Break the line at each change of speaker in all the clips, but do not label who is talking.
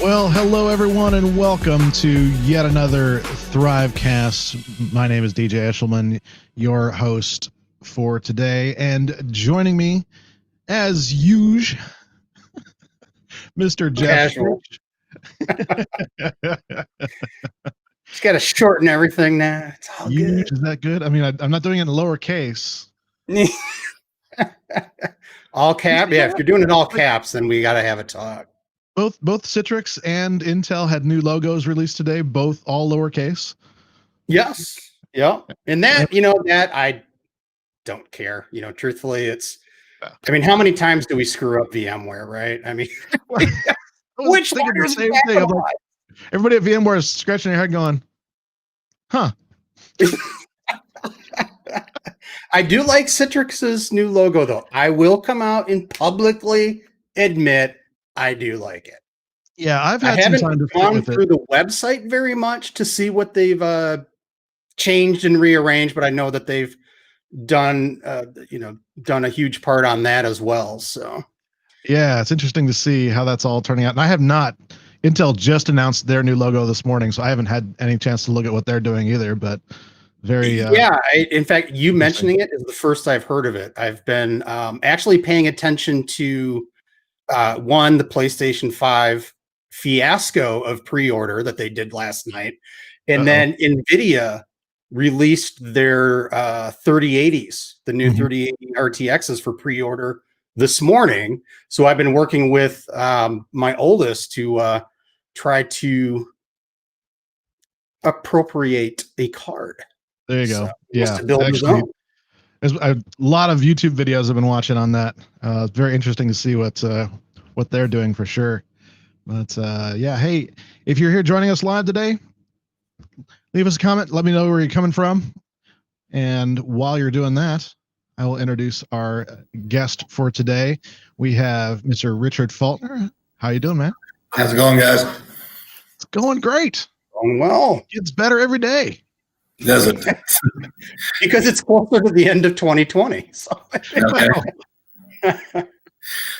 Well, hello everyone, and welcome to yet another THRIVEcast. My name is DJ Eshelman, your host for today, and joining me, as usual, Mr. Jeff.
Just got to shorten everything now. It's all good.
Is that good? I mean, I'm not doing it in lowercase.
All cap? Yeah, if you're doing it all caps, then we got to have a talk.
Both Citrix and Intel had new logos released today, both all lowercase.
Yes. Yep. And that I don't care. Truthfully, it's. I mean, how many times do we screw up VMware, right? I mean, which one
the same thing? Like, everybody at VMware is scratching their head, going, "Huh."
I do like Citrix's new logo, though. I will come out and publicly admit I do like it.
Yeah, I haven't
gone through the website very much to see what they've changed and rearranged, but I know that they've done a huge part on that as well. So
yeah, it's interesting to see how that's all turning out. And I have not. Intel just announced their new logo this morning, so I haven't had any chance to look at what they're doing either. But
in fact, you mentioning it is the first I've heard of it. I've been actually paying attention to the PlayStation 5 fiasco of pre-order that they did last night, and then NVIDIA released their 3080s, the new 3080 RTXs for pre-order this morning. So I've been working with my oldest to try to appropriate a card.
There you go.
Yeah, to build his own.
There's a lot of YouTube videos I've been watching on that. It's very interesting to see what they're doing for sure. But hey, if you're here joining us live today, leave us a comment. Let me know where you're coming from. And while you're doing that, I will introduce our guest for today. We have Mr. Richard Faulkner. How you doing, man?
How's it going, guys?
It's going great.
Going well.
It's better every day.
Does it?
Because it's closer to the end of 2020. So.
Okay.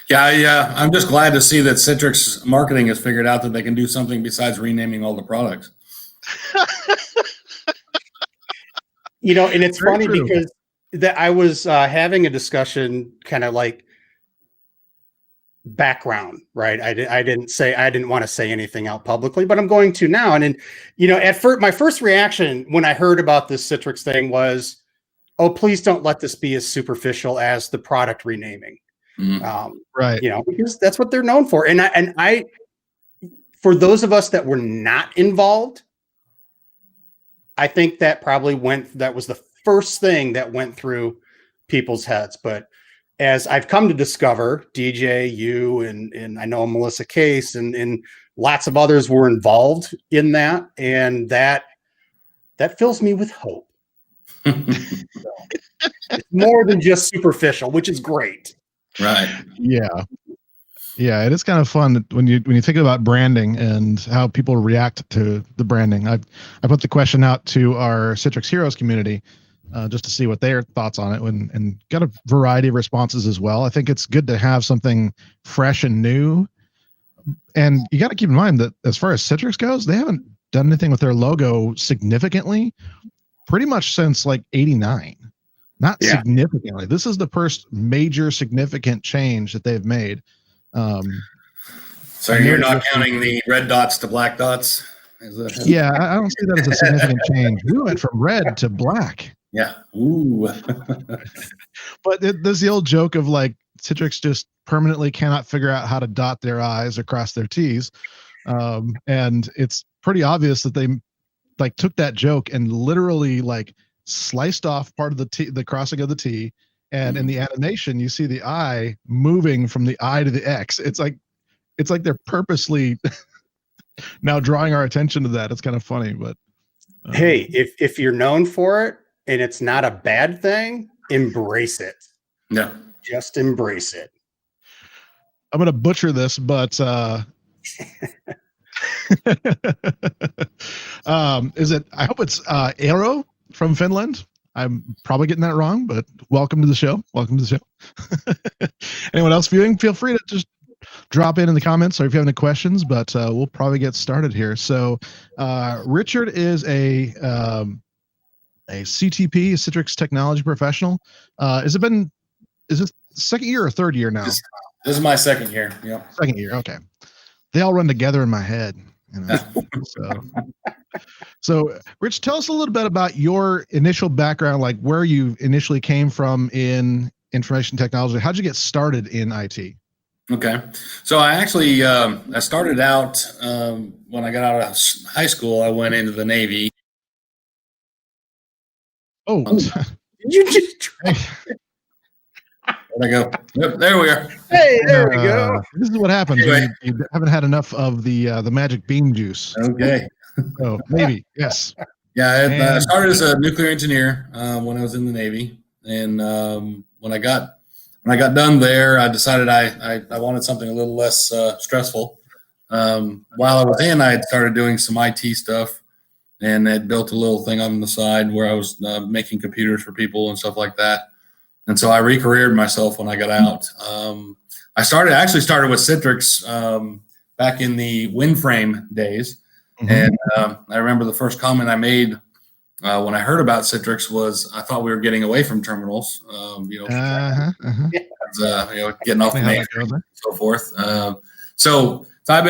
Yeah. I'm just glad to see that Citrix marketing has figured out that they can do something besides renaming all the products.
And it's very funny true. Because that I was having a discussion, kind of like background, right? I didn't want to say anything out publicly, but I'm going to now. And then, at first, my first reaction when I heard about this Citrix thing was, "Oh, please don't let this be as superficial as the product renaming."
Right.
Because that's what they're known for. And I, for those of us that were not involved, I think that that was the first thing that went through people's heads. But as I've come to discover, DJ, you, and I know Melissa Case and lots of others were involved in that. And that fills me with hope. So, it's more than just superficial, which is great.
Right.
Yeah. It is kind of fun when you think about branding and how people react to the branding. I put the question out to our Citrix Heroes community just to see what their thoughts on it, and got a variety of responses as well. I think it's good to have something fresh and new, and you got to keep in mind that as far as Citrix goes, they haven't done anything with their logo significantly pretty much since like '89. Not significantly. This is the first major significant change that they've made.
So you're not counting the red dots to black dots?
Yeah, I don't see that as a significant change. We went from red to black.
Yeah. Ooh.
But there's the old joke of like Citrix just permanently cannot figure out how to dot their I's or cross their T's. And it's pretty obvious that they like took that joke and literally like sliced off part of the crossing of the T, and in the animation you see the I moving from the I to the X. It's like they're purposely now drawing our attention to that. It's kind of funny, but
hey, if you're known for it and it's not a bad thing, embrace it.
Yeah,
just embrace it.
I'm gonna butcher this, but is it? I hope it's Aero from Finland. I'm probably getting that wrong, but welcome to the show. Anyone else viewing? Feel free to just drop in the comments or if you have any questions, but we'll probably get started here. So Richard is a CTP, Citrix Technology Professional. Is this second year or third year now?
This is my second year. Yep.
Second year. Okay. They all run together in my head. So Rich, tell us a little bit about your initial background, like where you initially came from in information technology. How'd you get started in IT?
Okay. So I actually, I started out when I got out of high school, I went into the Navy.
Oh,
did you just try?
Where'd I go? Yep, there we are.
Hey, there we go.
This is what happens when you haven't had enough of the magic bean juice.
Okay.
Oh, maybe. Yes.
Yeah, I started as a nuclear engineer when I was in the Navy, and when I got done there, I decided I wanted something a little less stressful. While I was in, I had started doing some IT stuff, and had built a little thing on the side where I was making computers for people and stuff like that. And so I re-careered myself when I got out. I actually started with Citrix back in the WinFrame days. And I remember the first comment I made when I heard about Citrix was I thought we were getting away from terminals, getting off the mainframe and so forth. So I've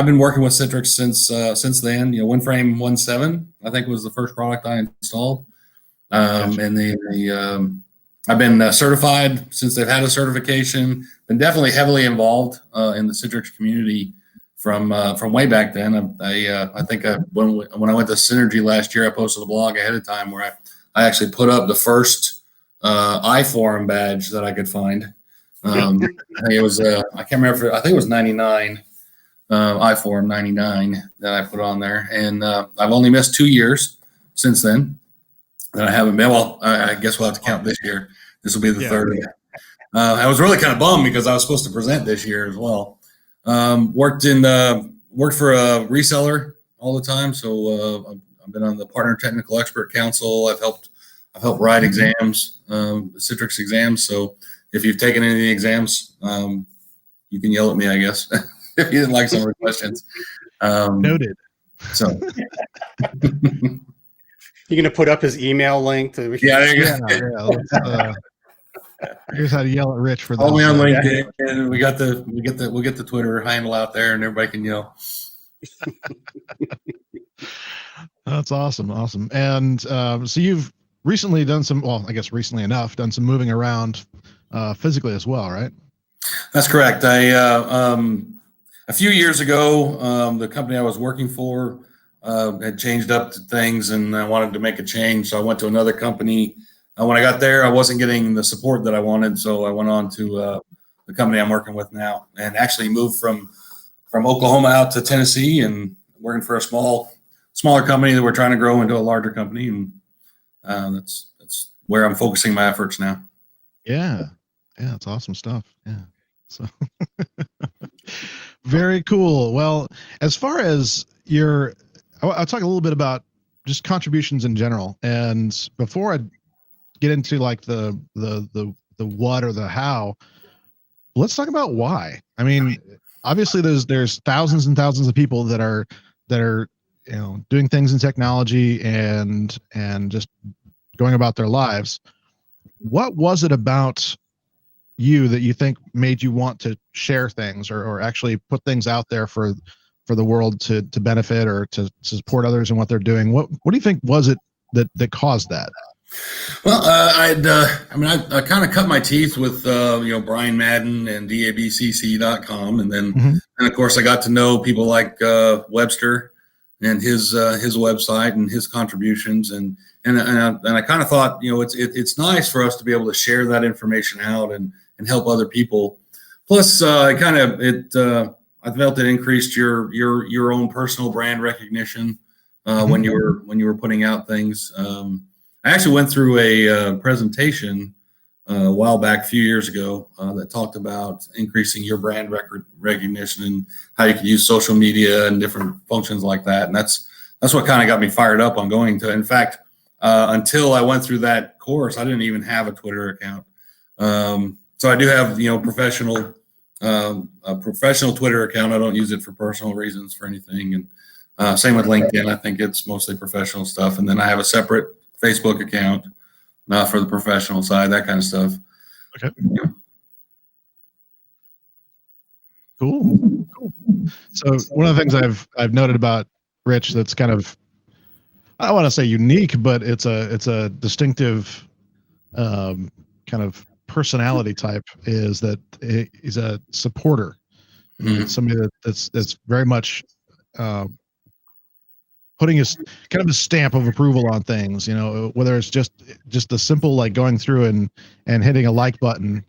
been working with Citrix since then. WinFrame 1.7 I think was the first product I installed, and I've been certified since they've had a certification. Been definitely heavily involved in the Citrix community from way back then. I think when I went to Synergy last year, I posted a blog ahead of time where I actually put up the first iForum badge that I could find. I think it was I can't remember. I think it was 99 iForum 99 that I put on there, and I've only missed 2 years since then that I haven't been. Well, I guess we'll have to count this year. This will be the third. I was really kind of bummed because I was supposed to present this year as well. Worked for a reseller all the time, so I've been on the Partner Technical Expert Council. I've helped write exams, Citrix exams. So if you've taken any of the exams, you can yell at me, I guess, if you didn't like some of the questions.
Noted.
So
you're gonna put up his email link to
there you go.
Here's how to yell at Rich for that.
Follow me on LinkedIn, and we'll get the Twitter handle out there, and everybody can yell.
That's awesome. And so you've recently done some, well, I guess recently enough, done some moving around physically as well, right?
That's correct. A few years ago, the company I was working for had changed up things, and I wanted to make a change, so I went to another company. When I got there, I wasn't getting the support that I wanted, so I went on to the company I'm working with now, and actually moved from Oklahoma out to Tennessee, and working for a smaller company that we're trying to grow into a larger company, and that's where I'm focusing my efforts now.
Yeah, it's awesome stuff. Yeah, so very cool. Well, as far as I'll talk a little bit about just contributions in general, and before I get into like the what or the how, let's talk about why. I mean, obviously there's thousands and thousands of people that are doing things in technology and just going about their lives. What was it about you that you think made you want to share things or actually put things out there for the world to benefit or to support others in what they're doing? What do you think was it that caused that?
Well, I kind of cut my teeth with Brian Madden and DABCC.com, and then and of course I got to know people like Webster and his website and his contributions, and I kind of thought it's nice for us to be able to share that information out and help other people. Plus, I felt it increased your own personal brand recognition when you were putting out things. I actually went through a presentation a while back, a few years ago, that talked about increasing your brand recognition and how you can use social media and different functions like that. And that's what kind of got me fired up on going to. In fact, until I went through that course, I didn't even have a Twitter account. So I do have professional a professional Twitter account. I don't use it for personal reasons for anything. And same with LinkedIn. I think it's mostly professional stuff. And then I have a separate Facebook account for the professional side, that kind of stuff.
Okay.
Yeah.
Cool. So one of the things I've noted about Rich that's kind of, I don't want to say unique, but it's a distinctive kind of personality type, is that he's a supporter.
Mhm.
Somebody that's very much putting his kind of a stamp of approval on things, whether it's just the simple, like going through and hitting a like button,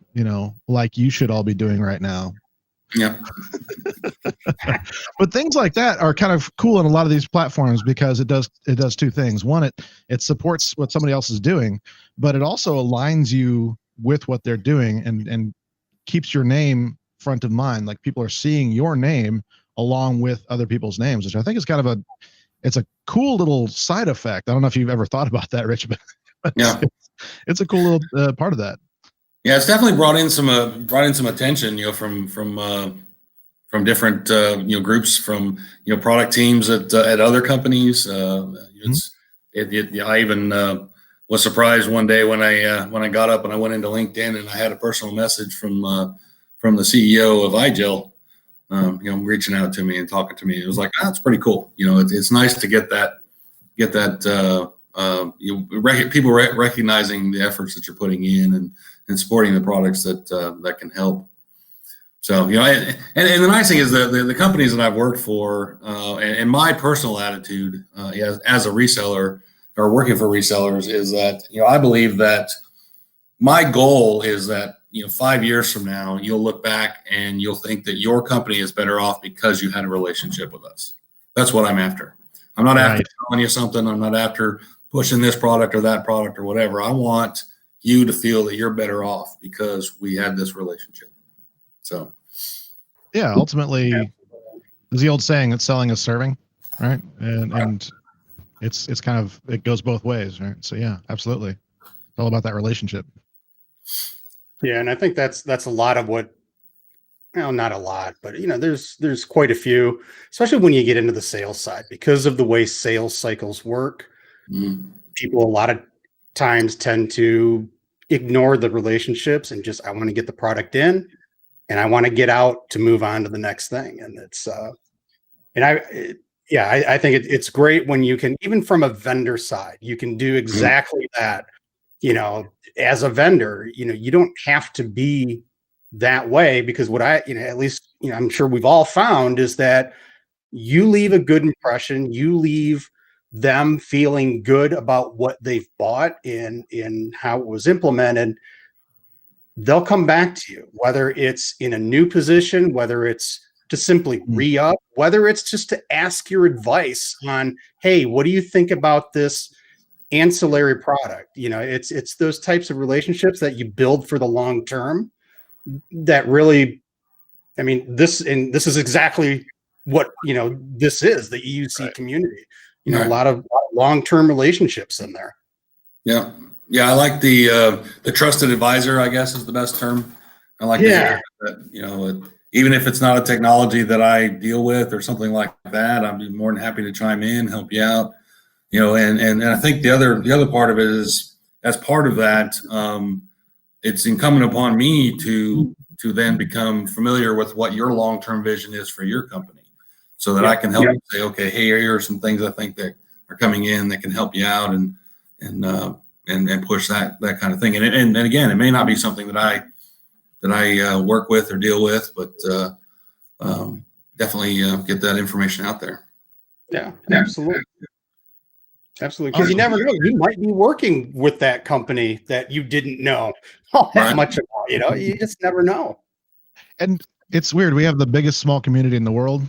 like you should all be doing right now.
Yeah.
But things like that are kind of cool in a lot of these platforms, because it does two things. One, it supports what somebody else is doing, but it also aligns you with what they're doing and keeps your name front of mind. Like, people are seeing your name along with other people's names, which I think is kind of it's a cool little side effect. I don't know if you've ever thought about that, Rich, but
Yeah.
it's a cool little part of that.
Yeah, it's definitely brought in some attention, from different groups, from product teams at other companies. I even was surprised one day when I got up and I went into LinkedIn and I had a personal message from the CEO of iGel, reaching out to me and talking to me. It was like, that's pretty cool. It's nice to get that people recognizing the efforts that you're putting in and supporting the products that can help. So, and the nice thing is the companies that I've worked for, and my personal attitude as a reseller or working for resellers is that, I believe that my goal is that, 5 years from now, you'll look back and you'll think that your company is better off because you had a relationship with us. That's what I'm after. I'm not after telling you something. I'm not after pushing this product or that product or whatever. I want you to feel that you're better off because we had this relationship. So,
yeah, ultimately, there's the old saying that selling is serving, right? And it's kind of, it goes both ways, right? So yeah, absolutely, it's all about that relationship.
Yeah, and I think that's a lot of what, not a lot, but there's quite a few, especially when you get into the sales side, because of the way sales cycles work. People a lot of times tend to ignore the relationships and just, I want to get the product in and I want to get out to move on to the next thing. And it's I think it's great when you can, even from a vendor side, you can do exactly that. As a vendor, you don't have to be that way, because what at least, I'm sure we've all found is that you leave a good impression, you leave them feeling good about what they've bought in how it was implemented. They'll come back to you, whether it's in a new position, whether it's to simply re-up, whether it's just to ask your advice on, hey, what do you think about this ancillary product? It's those types of relationships that you build for the long term that really, this is exactly what this is the EUC community. A lot of long-term relationships in there.
Yeah, I like the trusted advisor, I guess, is the best term. I like that. Even if it's not a technology that I deal with or something like that, I'd be more than happy to chime in, help you out. And I think the other part of it is, as part of that, it's incumbent upon me to then become familiar with what your long-term vision is for your company, so that I can help you say, okay, hey, here are some things I think that are coming in that can help you out and push that kind of thing. And again, it may not be something that I work with or deal with, but definitely get that information out there.
Yeah, absolutely. Absolutely. Because you never know, you might be working with that company that you didn't know all that much about, you just never know.
And it's weird. We have the biggest small community in the world.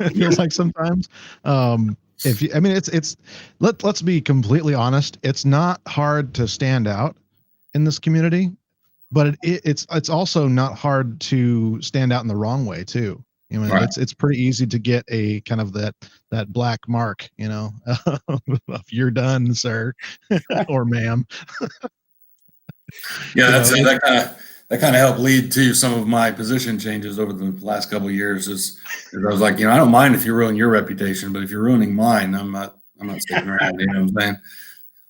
It feels like sometimes. Let's be completely honest. It's not hard to stand out in this community, but it's also not hard to stand out in the wrong way too. It's pretty easy to get a kind of that black mark, if you're done, sir, or ma'am.
Yeah, that that kind of helped lead to some of my position changes over the last couple of years. Is I was like, I don't mind if you ruin your reputation, but if you're ruining mine, I'm not sticking around. You know what I'm saying?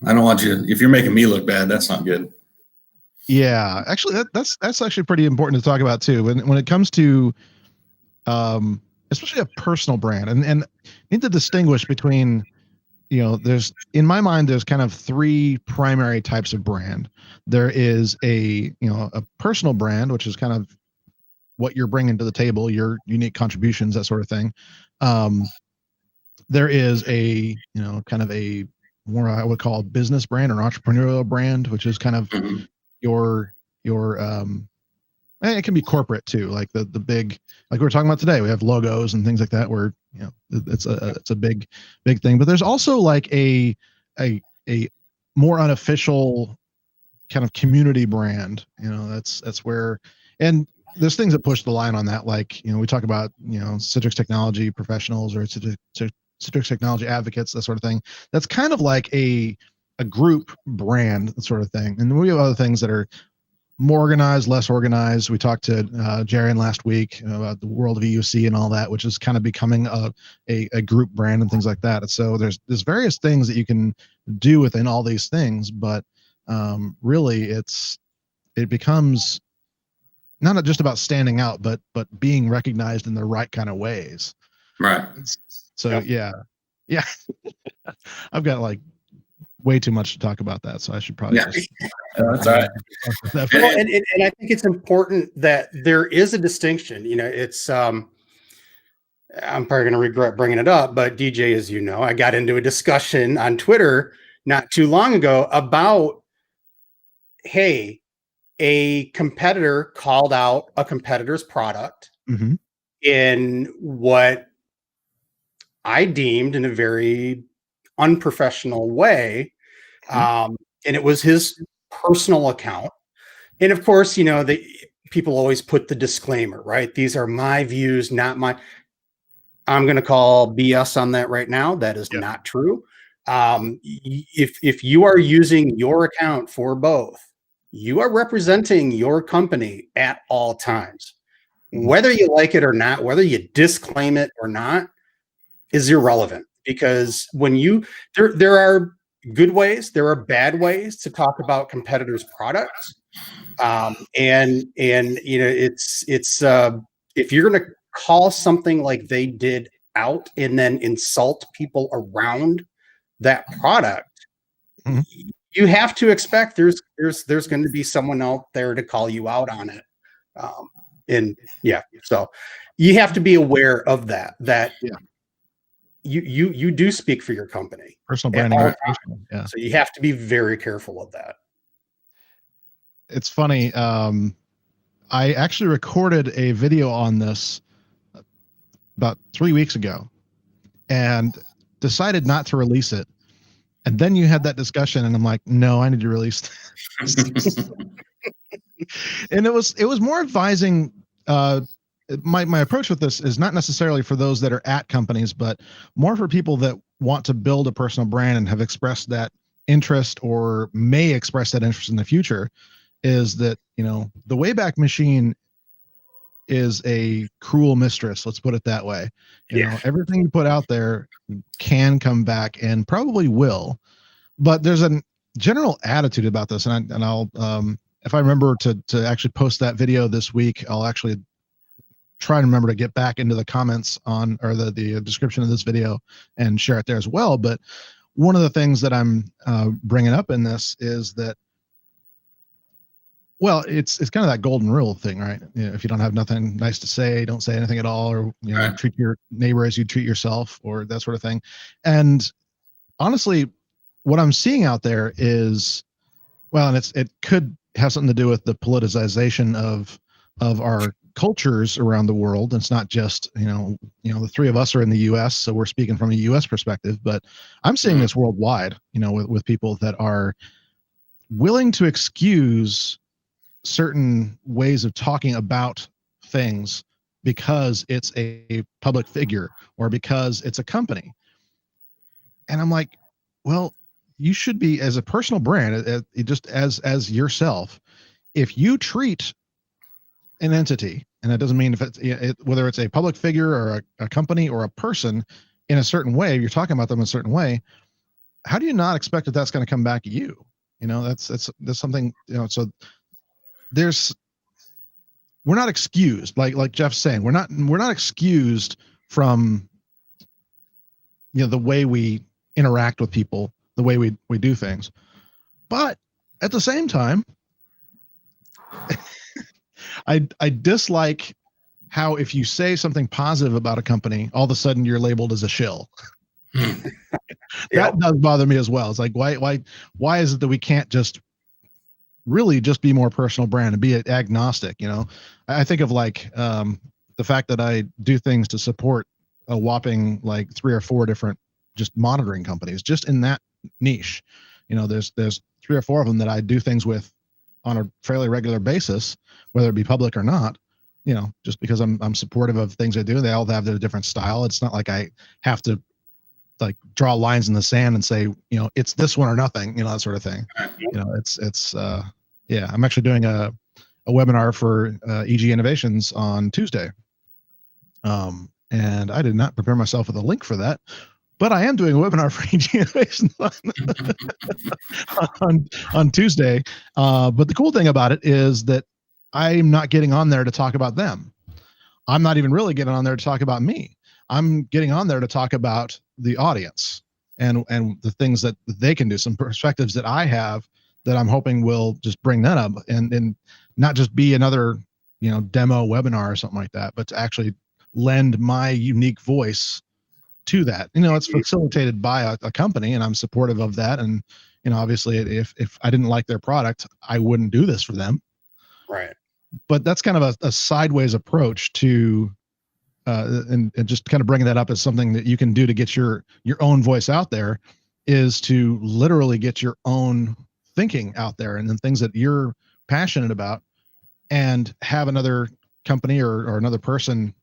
I don't want you. If you're making me look bad, that's not good.
Yeah, actually, that's actually pretty important to talk about too. When it comes to, especially a personal brand, and need to distinguish between, there's, in my mind, there's kind of three primary types of brand. There is a personal brand, which is kind of what you're bringing to the table, your unique contributions, that sort of thing. There is a, kind of a more, I would call, a business brand or entrepreneurial brand, which is kind of your it can be corporate too, like the big, like we were talking about today, we have logos and things like that where it's a big thing. But there's also like a more unofficial kind of community brand, that's where, and there's things that push the line on that, like we talk about Citrix technology professionals or Citrix technology advocates, that sort of thing. That's kind of like a group brand sort of thing. And we have other things that are more organized, less organized. We talked to Jaren last week about the world of EUC and all that, which is kind of becoming a group brand and things like that. So there's various things that you can do within all these things, but really it becomes not just about standing out, but being recognized in the right kind of ways.
Right.
So yeah. I've got like way too much to talk about that, so I should probably just.
That's all right. Well, and I think it's important that there is a distinction. It's I'm probably going to regret bringing it up, but DJ, as you know, I got into a discussion on Twitter not too long ago about, hey, a competitor called out a competitor's product in what I deemed in a very unprofessional way. And it was his personal account. And of course, people always put the disclaimer, right? These are my views, not my, I'm going to call BS on that right now. That is not true. If you are using your account for both, you are representing your company at all times. Whether you like it or not, whether you disclaim it or not, is irrelevant, because when there are good ways, there are bad ways to talk about competitors' products. And it's if you're going to call something like they did out and then insult people around that product, you have to expect there's going to be someone out there to call you out on it. So you have to be aware of that. You do speak for your company.
Personal branding.
Yeah. So you have to be very careful of that.
It's funny. I actually recorded a video on this about 3 weeks ago and decided not to release it. And then you had that discussion and I'm like, no, I need to release this. And it was more advising. My approach with this is not necessarily for those that are at companies, but more for people that want to build a personal brand and have expressed that interest or may express that interest in the future. Is that, the Wayback Machine is a cruel mistress. Let's put it that way. Everything you put out there can come back and probably will, but there's a general attitude about this. And I'll, if I remember to actually post that video this week, I'll actually try and remember to get back into the comments on, or the description of this video and share it there as well. But one of the things that I'm bringing up in this is that, well, it's kind of that golden rule thing, right? If you don't have nothing nice to say, don't say anything at all, or
right.
Treat your neighbor as you treat yourself, or that sort of thing. And honestly, what I'm seeing out there is, well, and it could have something to do with the politicization of our cultures around the world. It's not just the three of us are in the U.S., so we're speaking from a U.S. perspective, but I'm seeing this worldwide. With people that are willing to excuse certain ways of talking about things because it's a public figure or because it's a company. And I'm like, well, you should be, as a personal brand, just as yourself, if you treat an entity, and it doesn't mean if whether it's a public figure or a company or a person in a certain way, you're talking about them in a certain way. How do you not expect that that's going to come back at you? That's something, so we're not excused, like Jeff's saying, we're not excused from, the way we interact with people, the way we do things. But at the same time, I dislike how if you say something positive about a company, all of a sudden you're labeled as a shill. That does bother me as well. It's like, why is it that we can't just really just be more personal brand and be agnostic? I think of the fact that I do things to support a whopping 3 or 4 different just monitoring companies just in that niche. There's 3 or 4 of them that I do things with on a fairly regular basis, whether it be public or not, just because I'm supportive of things I do. They all have their different style. It's not like I have to draw lines in the sand and say, it's this one or nothing, that sort of thing. I'm actually doing a webinar for EG Innovations on Tuesday. And I did not prepare myself with a link for that, but I am doing a webinar for EG Innovations on Tuesday. But the cool thing about it is that I'm not getting on there to talk about them. I'm not even really getting on there to talk about me. I'm getting on there to talk about the audience and the things that they can do, some perspectives that I have that I'm hoping will just bring that up and not just be another, demo webinar or something like that, but to actually lend my unique voice to that. It's facilitated by a company, and I'm supportive of that. And, obviously if I didn't like their product, I wouldn't do this for them.
Right.
But that's kind of a sideways approach to, and just kind of bringing that up as something that you can do to get your own voice out there, is to literally get your own thinking out there and then things that you're passionate about, and have another company or another person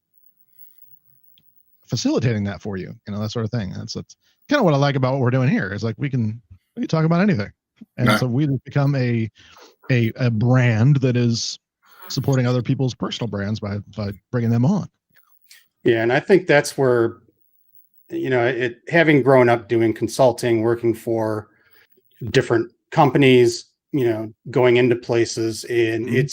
facilitating that for you, that sort of thing. That's kind of what I like about what we're doing here. Is we can talk about anything, and so we become a brand that is supporting other people's personal brands by bringing them on.
Yeah, and I think that's where, having grown up doing consulting, working for different companies, going into places, and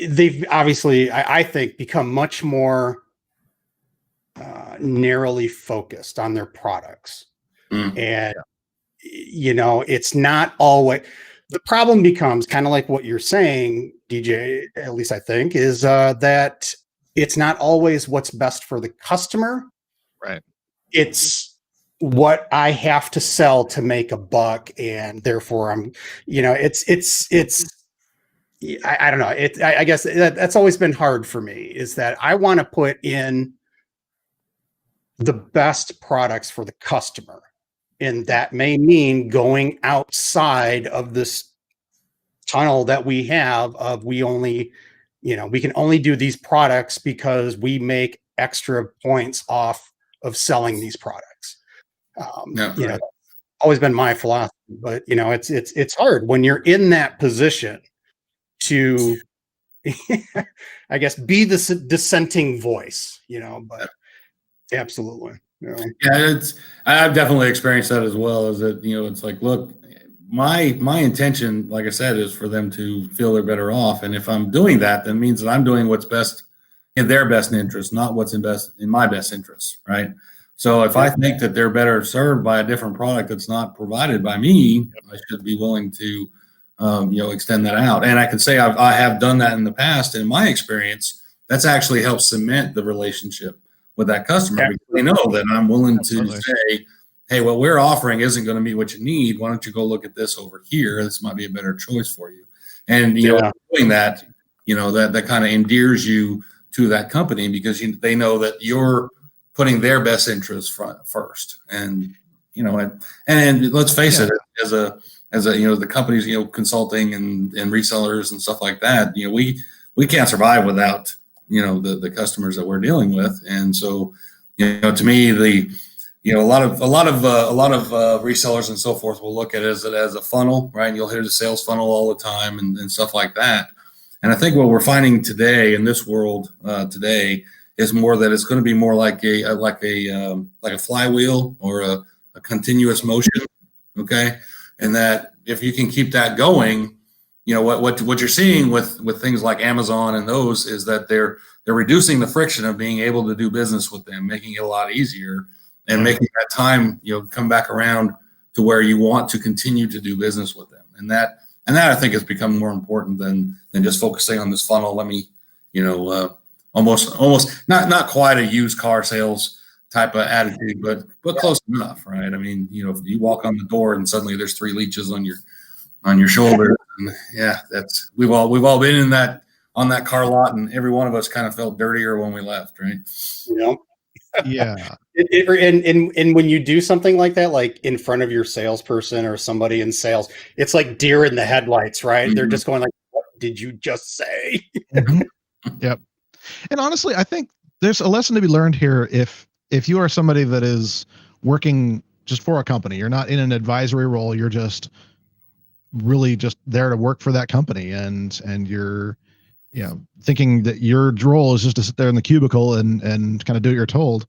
they've obviously, I think, become much more narrowly focused on their products. And, it's not always, the problem becomes kind of like what you're saying, DJ, at least I think, is that it's not always what's best for the customer.
Right.
It's what I have to sell to make a buck. And therefore I don't know. I guess that's always been hard for me, is that I want to put in the best products for the customer. And that may mean going outside of this tunnel that we have of we can only do these products because we make extra points off of selling these products. Always been my philosophy, but it's hard when you're in that position to, I guess, be the dissenting voice, but absolutely.
Yeah, I've definitely experienced that as well. Is that, it's like, look, my intention, like I said, is for them to feel they're better off. And if I'm doing that, that means that I'm doing what's best in their best interest, not what's in my best interest. Right. So if I think that they're better served by a different product that's not provided by me, I should be willing to, extend that out. And I can say I have done that in the past. In my experience, that's actually helped cement the relationship with that customer, because they know that I'm willing to say, hey, what we're offering isn't going to meet what you need. Why don't you go look at this over here? This might be a better choice for you. And, doing that, that kind of endears you to that company, because they know that you're putting their best interests first. And, and let's face it, as a, the companies, consulting and resellers and stuff like that, we can't survive without, the customers that we're dealing with. And so, to me, a lot of resellers and so forth will look at it as a funnel, right? And you'll hear the sales funnel all the time and stuff like that. And I think what we're finding today in this world today is more that it's going to be more like a flywheel or a continuous motion. Okay. And that if you can keep that going, what you're seeing with things like Amazon and those is that they're reducing the friction of being able to do business with them, making it a lot easier and making that time, come back around to where you want to continue to do business with them. And that I think has become more important than just focusing on this funnel. Let me, almost not quite a used car sales type of attitude, but close enough, right? I mean, if you walk on the door and suddenly there's 3 leeches on your shoulder, and we've all been in that on that car lot, and every one of us kind of felt dirtier when we left, right?
Yeah.
And when you do something like that, like in front of your salesperson or somebody in sales, it's like deer in the headlights, right? Mm-hmm. They're just going like, "What did you just say?"
Mm-hmm. Yep. And honestly, I think there's a lesson to be learned here. If you are somebody that is working just for a company, you're not in an advisory role, you're just really just there to work for that company, and you're thinking that your role is just to sit there in the cubicle and kind of do what you're told.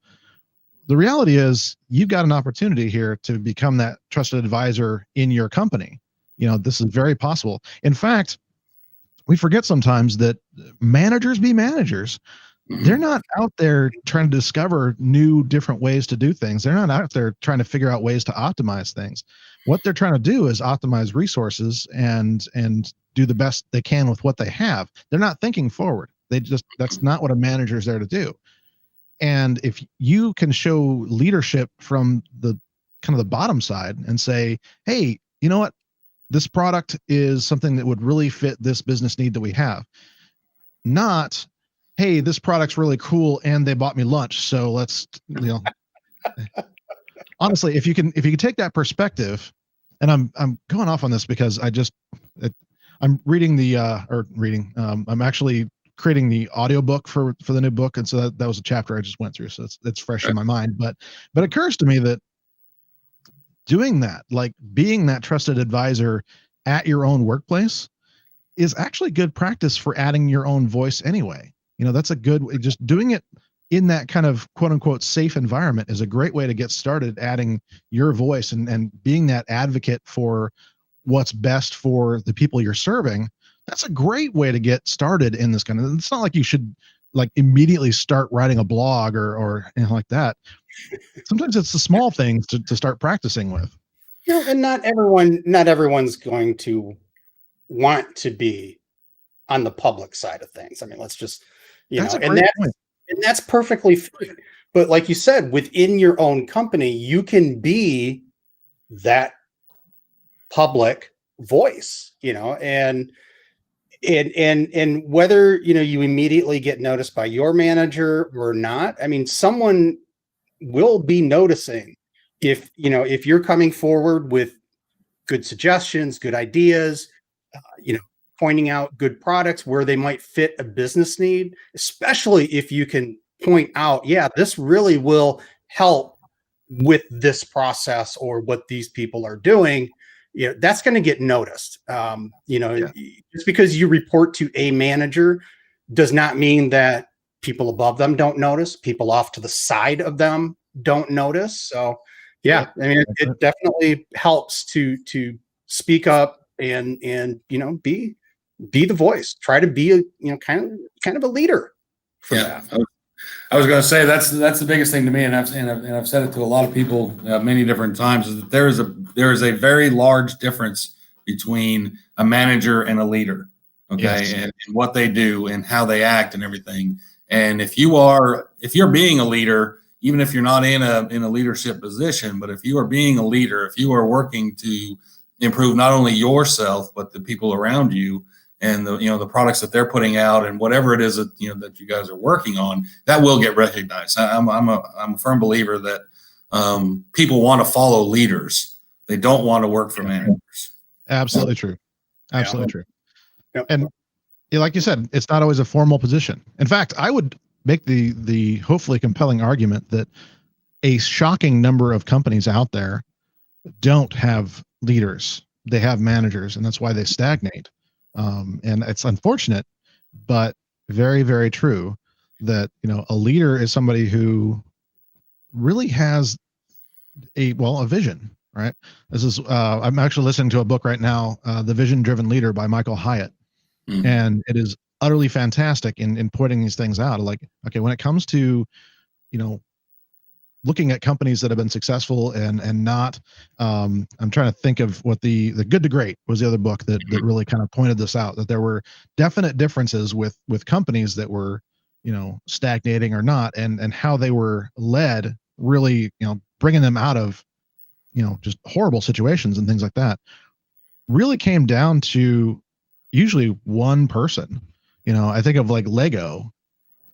The reality is you've got an opportunity here to become that trusted advisor in your company. This is very possible. In fact, we forget sometimes that managers be managers. They're not out there trying to discover new, different ways to do things. They're not out there trying to figure out ways to optimize things. What they're trying to do is optimize resources and do the best they can with what they have. They're not thinking forward. That's not what a manager is there to do. And if you can show leadership from the kind of the bottom side and say, hey, you know what? This product is something that would really fit this business need that we have. Not, hey, this product's really cool and they bought me lunch, so let's, honestly, if you can take that perspective, and I'm going off on this because I'm reading I'm actually creating the audiobook for the new book, and so that was a chapter I just went through, so it's fresh in my mind. But it occurs to me that doing that, like being that trusted advisor at your own workplace, is actually good practice for adding your own voice anyway. That's a good way. Just doing it in that kind of quote unquote safe environment is a great way to get started adding your voice and being that advocate for what's best for the people you're serving. That's a great way to get started in this kind of, it's not like you should like immediately start writing a blog or anything like that. Sometimes it's the small things to start practicing with.
And not everyone's going to want to be on the public side of things. I mean, let's just, and that's perfectly fine. But like you said, within your own company, you can be that public voice, and whether, you immediately get noticed by your manager or not. I mean, someone will be noticing if you're coming forward with good suggestions, good ideas, pointing out good products where they might fit a business need, especially if you can point out, this really will help with this process or what these people are doing. That's going to get noticed. Just because you report to a manager does not mean that people above them don't notice, people off to the side of them don't notice. So I mean, it definitely helps to speak up and be the voice. Try to be a kind of a leader.
That. I was going to say that's the biggest thing to me, and I've said it to a lot of people many different times, is that there is a very large difference between a manager and a leader. Okay, yes. and what they do and how they act and everything. And if you're being a leader, even if you're not in a leadership position, but if you are being a leader, if you are working to improve not only yourself but the people around you, and the products that they're putting out and whatever it is that that you guys are working on, that will get recognized. I'm a firm believer that people want to follow leaders. They don't want to work for managers.
Absolutely true. Absolutely true. Yep. And like you said, it's not always a formal position. In fact, I would make the hopefully compelling argument that a shocking number of companies out there don't have leaders. They have managers, and that's why they stagnate. And it's unfortunate but very, very true that, a leader is somebody who really has a vision, right? This is, I'm actually listening to a book right now, The Vision Driven Leader by Michael Hyatt.
Mhm.
And it is utterly fantastic in pointing these things out. Like, okay, when it comes to, looking at companies that have been successful and not, I'm trying to think of what the Good to Great was the other book that really kind of pointed this out, that there were definite differences with companies that were, stagnating or not, and how they were led, really, bringing them out of, just horrible situations and things like that, really came down to usually one person. I think of like Lego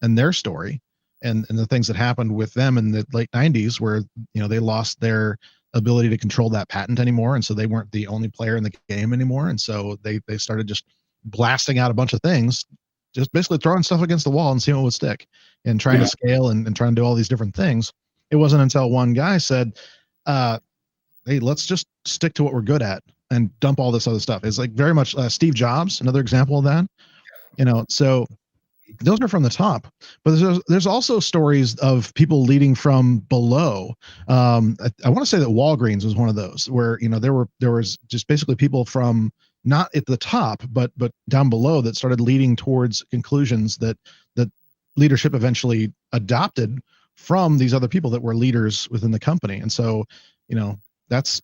and their story, and the things that happened with them in the late 90s, where they lost their ability to control that patent anymore, and so they weren't the only player in the game anymore, and so they started just blasting out a bunch of things, just basically throwing stuff against the wall and seeing what would stick, and trying to scale and trying to do all these different things. It wasn't until one guy said, hey, let's just stick to what we're good at and dump all this other stuff. It's like very much Steve Jobs, another example of that. So those are from the top, but there's also stories of people leading from below. I want to say that Walgreens was one of those, where there was just basically people from not at the top, but down below, that started leading towards conclusions that leadership eventually adopted from these other people that were leaders within the company. And so, that's,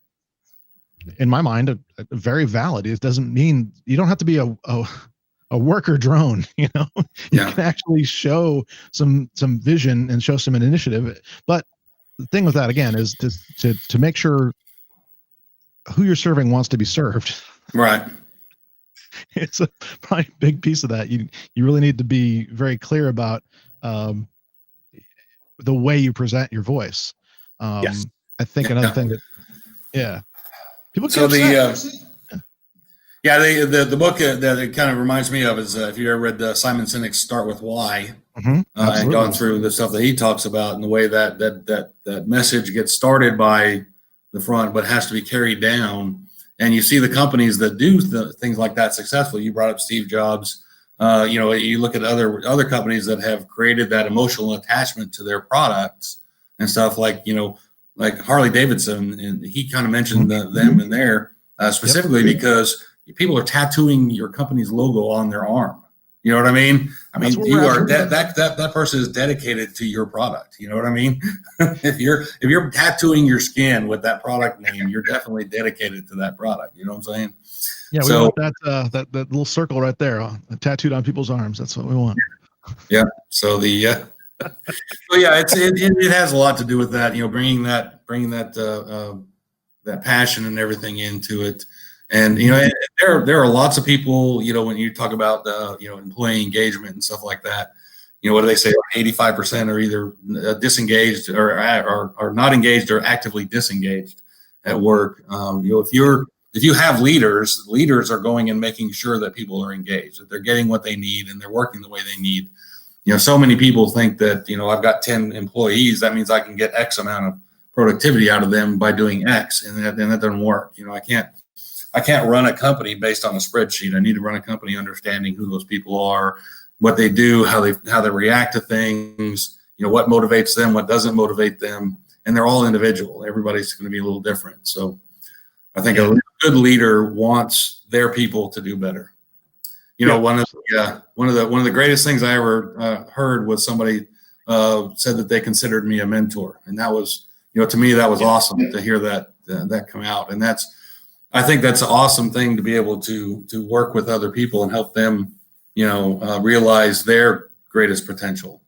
in my mind, a very valid. It doesn't mean you don't have to be a worker drone. You can actually show some vision and show some initiative. But the thing with that, again, is to make sure who you're serving wants to be served.
Right.
It's probably a big piece of that. You really need to be very clear about the way you present your voice.
Yes.
I think another thing that, people.
So the book that it kind of reminds me of is, if you ever read Simon Sinek's Start With Why, and gone through the stuff that he talks about, and the way that message gets started by the front, but has to be carried down. And you see the companies that do things like that successfully. You brought up Steve Jobs. You look at other companies that have created that emotional attachment to their products and stuff, like Harley Davidson, and he kind of mentioned them in there specifically because people are tattooing your company's logo on their arm. You know what I mean? You are that person is dedicated to your product. You know what I mean? if you're tattooing your skin with that product name, you're definitely dedicated to that product. You know what I'm saying?
Yeah, we want that little circle right there, tattooed on people's arms. That's what we want.
Yeah. So it has a lot to do with that. Bringing that passion and everything into it. And there are lots of people, when you talk about employee engagement and stuff like that, what do they say? 85% are either disengaged or are not engaged or actively disengaged at work. If you have leaders are going and making sure that people are engaged, that they're getting what they need and they're working the way they need. So many people think that, I've got 10 employees, that means I can get X amount of productivity out of them by doing X, and that doesn't work. I can't run a company based on a spreadsheet. I need to run a company understanding who those people are, what they do, how they react to things, what motivates them, what doesn't motivate them, and they're all individual. Everybody's going to be a little different. So I think a good leader wants their people to do better. One of the greatest things I ever heard was somebody said that they considered me a mentor, and that was, to me, that was awesome to hear that come out. And I think that's an awesome thing, to be able to work with other people and help them, realize their greatest potential.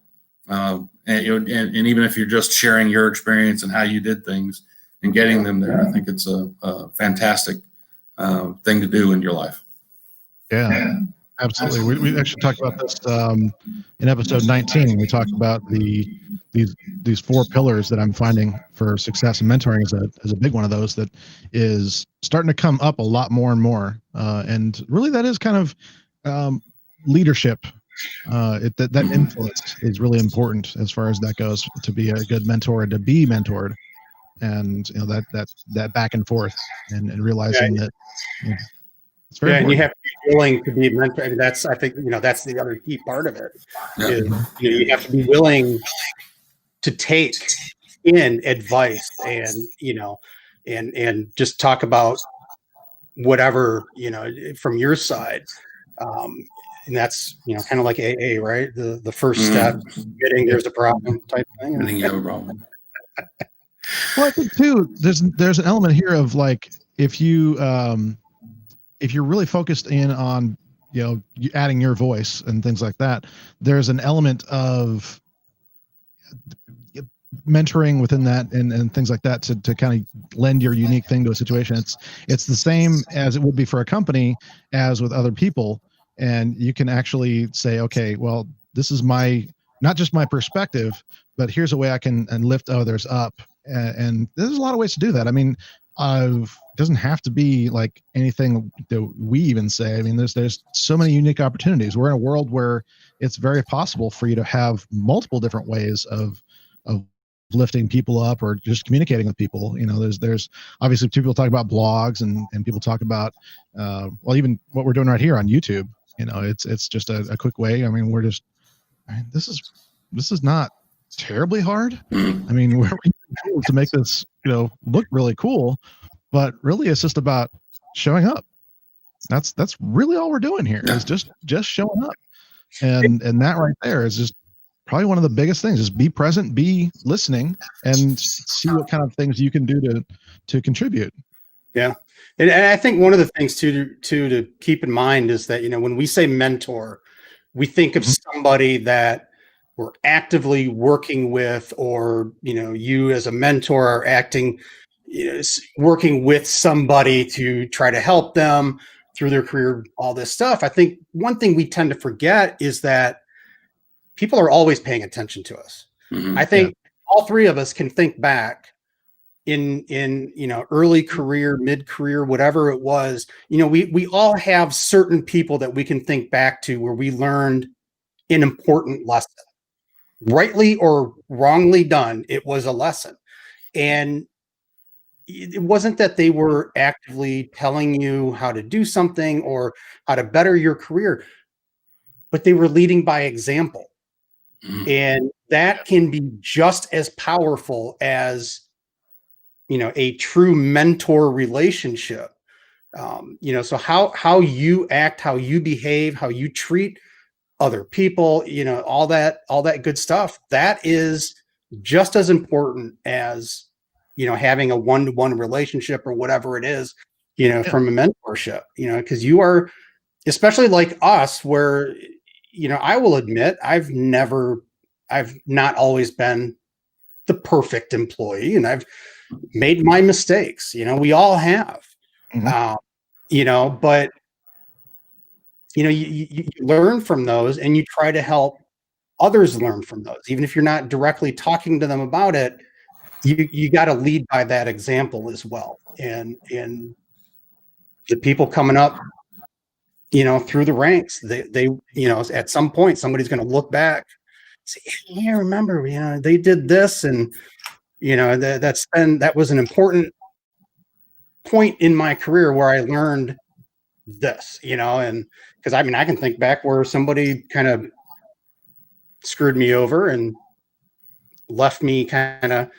And even if you're just sharing your experience and how you did things and getting them there, I think it's a fantastic thing to do in your life.
Yeah. Absolutely. We actually talked about this in episode 19. We talked about these 4 pillars that I'm finding for success, and mentoring is a big one of those that is starting to come up a lot more and more. And really, that is kind of leadership. That influence is really important as far as that goes, to be a good mentor and to be mentored, and that back and forth and realizing that. It's very
and
important.
you have to be willing to be mentored. And that's, I think, that's the other key part of it. Is, you have to be willing to take in advice and, and just talk about whatever, from your side. And that's, kind of like AA, right? The first step, admitting there's a problem type thing.
I think you have a problem.
Well, I think too, there's an element here of like, if you're really focused in on, adding your voice and things like that, there's an element of mentoring within that and things like that to kind of lend your unique thing to a situation. It's the same as it would be for a company as with other people. And you can actually say, okay, well, this is not just my perspective, but here's a way I can lift others up. And there's a lot of ways to do that. I mean, it doesn't have to be like anything that we even say. I mean, there's so many unique opportunities. We're in a world where it's very possible for you to have multiple different ways of lifting people up or just communicating with people. There's obviously people talk about blogs and people talk about, even what we're doing right here on YouTube. It's just a quick way. I mean, this is not terribly hard. I mean, we're able to make this, look really cool, but really it's just about showing up. That's really all we're doing here is just showing up. And that right there is just probably one of the biggest things. Is be present, be listening, and see what kind of things you can do to contribute.
Yeah. And I think one of the things to keep in mind is that, when we say mentor, we think of somebody that we're actively working with, or, you as a mentor are working with somebody to try to help them through their career, all this stuff. I think one thing we tend to forget is that people are always paying attention to us. I think all three of us can think back in early career, mid-career, whatever it was. We all have certain people that we can think back to where we learned an important lesson. Rightly or wrongly done, it was a lesson. And it wasn't that they were actively telling you how to do something or how to better your career, but they were leading by example. And that can be just as powerful as, a true mentor relationship. So how you act, how you behave, how you treat other people, all that good stuff, that is just as important as, having a one-to-one relationship or whatever it is, from a mentorship, because you are, especially like us, where, I will admit I've not always been the perfect employee, and I've made my mistakes. We all have, but you learn from those, and you try to help others learn from those. Even if you're not directly talking to them about it, you got to lead by that example as well. And the people coming up, through the ranks, they at some point somebody's going to look back, say, yeah, remember, they did this, and that was an important point in my career where I learned this, and because I can think back where somebody kind of screwed me over and left me kind of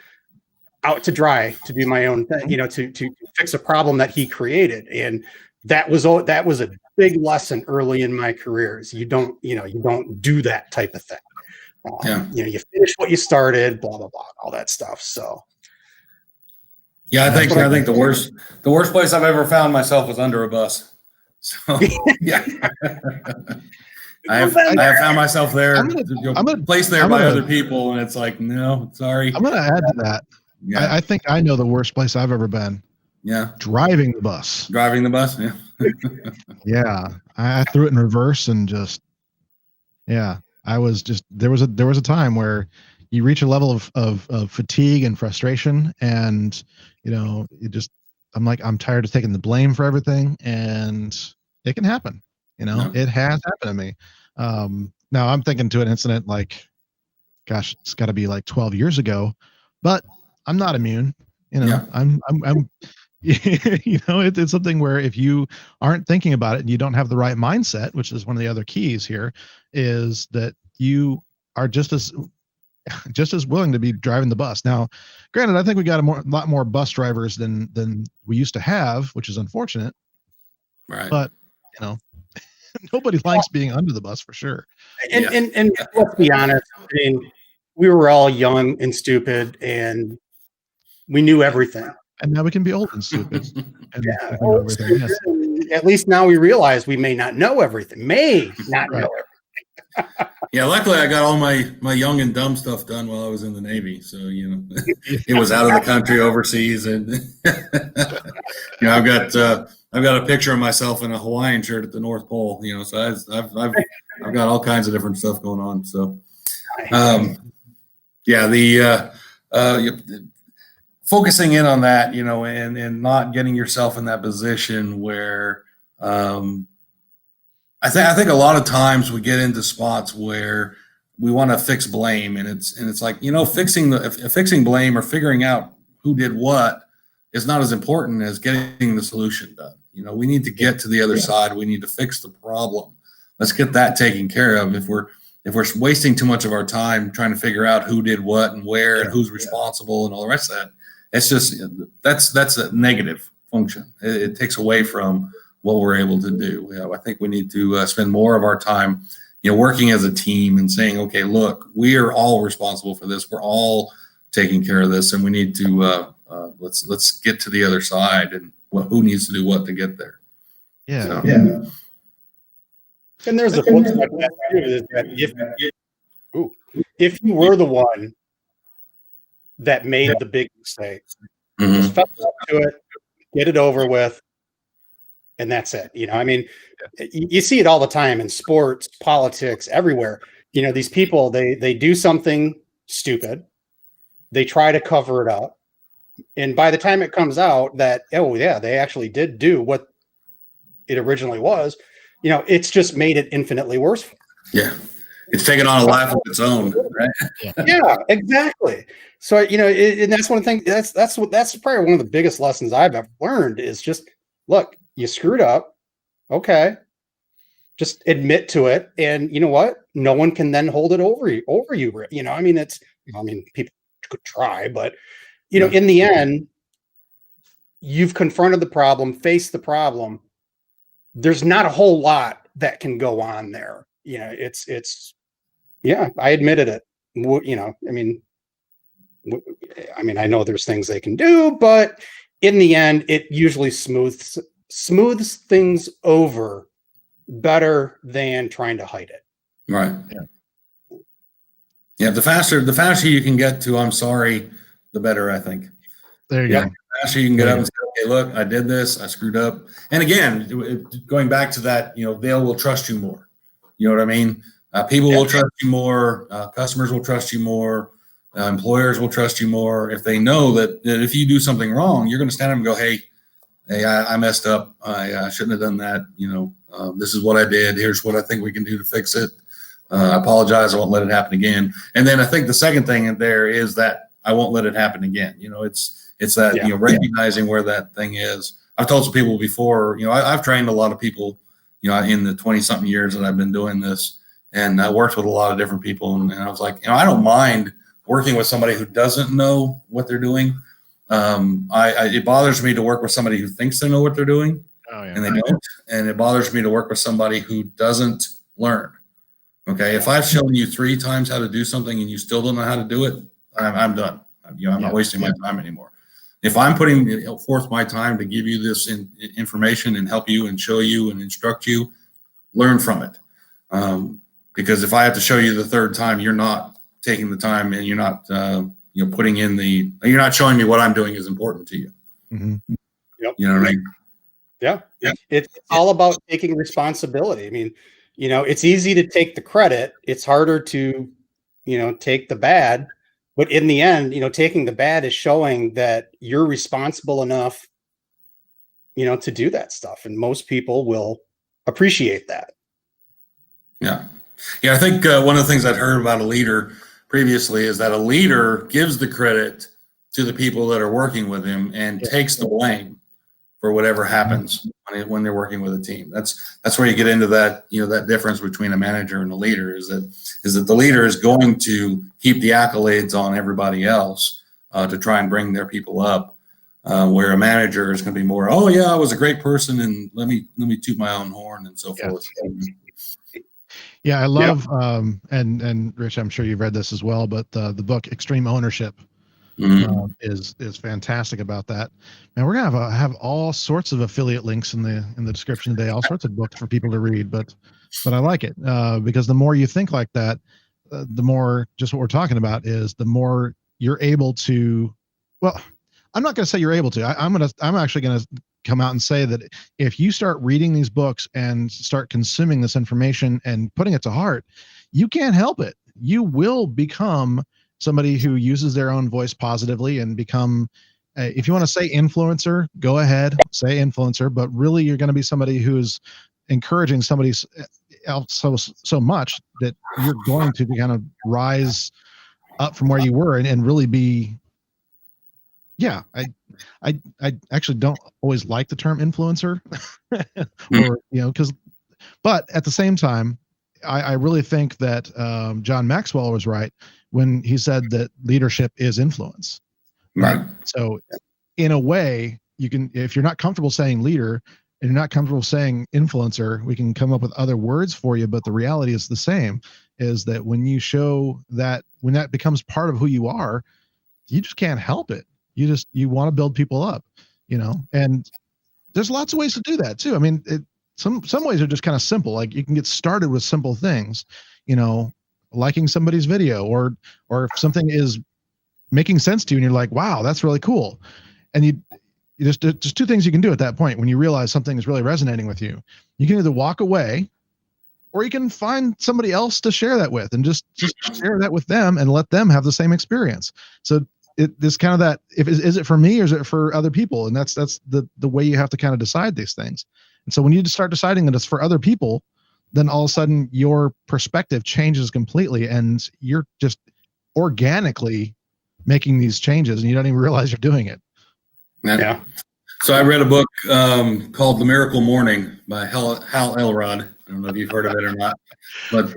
out to dry to do my own thing, to fix a problem that he created. And that was a big lesson early in my career. Is you don't do that type of thing. You finish what you started, blah, blah, blah, all that stuff. So
yeah, I think the worst place I've ever found myself was under a bus. So yeah. I have found myself there, placed there by other people, and it's like, no, sorry.
I'm going to add to that. Yeah. I think I know the worst place I've ever been.
Yeah.
Driving the bus.
Yeah.
Yeah. I threw it in reverse and just, yeah. I was just, there was a time where you reach a level of fatigue and frustration, and, I'm tired of taking the blame for everything, and it can happen. It has happened to me. Now I'm thinking to an incident like, gosh, it's got to be like 12 years ago, but I'm not immune. I'm It's something where if you aren't thinking about it and you don't have the right mindset, which is one of the other keys here, is that you are just as willing to be driving the bus. Now, granted, I think we got a lot more bus drivers than we used to have, which is unfortunate.
Right.
But nobody likes being under the bus for sure.
And let's be honest. I mean, we were all young and stupid, and we knew everything.
And now we can be old and stupid. And
everything. Yes. At least now we realize we may not know everything. Know everything.
Yeah, luckily I got all my young and dumb stuff done while I was in the Navy. So, it was out of the country overseas. And, I've got a picture of myself in a Hawaiian shirt at the North Pole, so I've got all kinds of different stuff going on. So, focusing in on that, and not getting yourself in that position where, I think a lot of times we get into spots where we want to fix blame, and it's like, fixing blame or figuring out who did what is not as important as getting the solution done. We need to get to the other side. We need to fix the problem. Let's get that taken care of. If we're wasting too much of our time trying to figure out who did what and where and who's responsible and all the rest of that, it's just that's a negative function. It takes away from what we're able to do. I think we need to spend more of our time, working as a team and saying, okay, look, we are all responsible for this. We're all taking care of this, and we need to let's get to the other side and who needs to do what to get there.
Yeah.
So.
Yeah.
And there's a flip side to that too, is that if you were the one that made the big mistake, just fess up to it, get it over with. And that's it. You see it all the time in sports, politics, everywhere. These people, they do something stupid. They try to cover it up. And by the time it comes out that, they actually did do what it originally was, it's just made it infinitely worse.
Yeah. It's taken on a life of its own, right?
Yeah, exactly. So, and that's one thing, that's probably one of the biggest lessons I've ever learned is just, look, you screwed up. Okay. Just admit to it. And you know what? No one can then hold it over you. People could try, but in the end, you've confronted the problem, faced the problem. There's not a whole lot that can go on there. I admitted it. I know there's things they can do, but in the end, it usually smooths things over better than trying to hide it.
Right. Yeah. The faster you can get to I'm sorry, the better, I think.
There you go.
The faster you can get up and say, okay, look, I did this, I screwed up. And again, going back to that, they will trust you more. You know what I mean? People will trust you more. Customers will trust you more. Employers will trust you more if they know that if you do something wrong, you're going to stand up and go, hey, I messed up. I shouldn't have done that. This is what I did. Here's what I think we can do to fix it. I apologize. I won't let it happen again. And then I think the second thing in there is that I won't let it happen again. It's that, recognizing where that thing is. I've told some people before, I've trained a lot of people, in the 20 something years that I've been doing this, and I worked with a lot of different people. And I was like, I don't mind working with somebody who doesn't know what they're doing. It bothers me to work with somebody who thinks they know what they're doing and they don't. And it bothers me to work with somebody who doesn't learn. Okay. If I've shown you 3 times how to do something and you still don't know how to do it, I'm done. I'm not wasting my time anymore. If I'm putting forth my time to give you this information and help you and show you and instruct you, learn from it. Because if I have to show you the 3rd time, you're not taking the time and you're not, putting in you're not showing me what I'm doing is important to you.
Mm-hmm.
Yep.
You know what I mean?
Yeah. It's all about taking responsibility. It's easy to take the credit. It's harder to, take the bad. But in the end, taking the bad is showing that you're responsible enough, to do that stuff. And most people will appreciate that.
Yeah. Yeah. I think one of the things I'd heard about a leader previously is that a leader gives the credit to the people that are working with him and takes the blame for whatever happens when they're working with a team. That's where you get into that, that difference between a manager and a leader is that the leader is going to heap the accolades on everybody else to try and bring their people up, where a manager is going to be more, oh yeah, I was a great person and let me toot my own horn and so forth.
Yeah, I love and Rich, I'm sure you've read this as well, but the book Extreme Ownership is fantastic about that. And we're gonna have all sorts of affiliate links in the description today, all sorts of books for people to read. But I like it because the more you think like that, the more just what we're talking about is the more you're able to. Well, I'm not going to say you're able to. I'm actually going to come out and say that if you start reading these books and start consuming this information and putting it to heart, you can't help it. You will become somebody who uses their own voice positively and become, if you want to say influencer, go ahead, say influencer, but really you're going to be somebody who's encouraging somebody else so much that you're going to kind of rise up from where you were and really be, yeah, I actually don't always like the term influencer or, but at the same time, I really think that John Maxwell was right when he said that leadership is influence.
Right.
So in a way, you can, if you're not comfortable saying leader and you're not comfortable saying influencer, we can come up with other words for you. But the reality is the same, is that when you show that, when that becomes part of who you are, you just can't help it. You want to build people up, and there's lots of ways to do that too. I mean, some ways are just kind of simple. Like you can get started with simple things, liking somebody's video or if something is making sense to you and you're like, wow, that's really cool. And you just two things you can do at that point. When you realize something is really resonating with you, you can either walk away or you can find somebody else to share that with and just share that with them and let them have the same experience. So this kind of that, is it for me or is it for other people? And that's the way you have to kind of decide these things. And so when you just start deciding that it's for other people, then all of a sudden your perspective changes completely and you're just organically making these changes and you don't even realize you're doing it.
Yeah. So I read a book called The Miracle Morning by Hal Elrod. I don't know if you've heard of it or not, but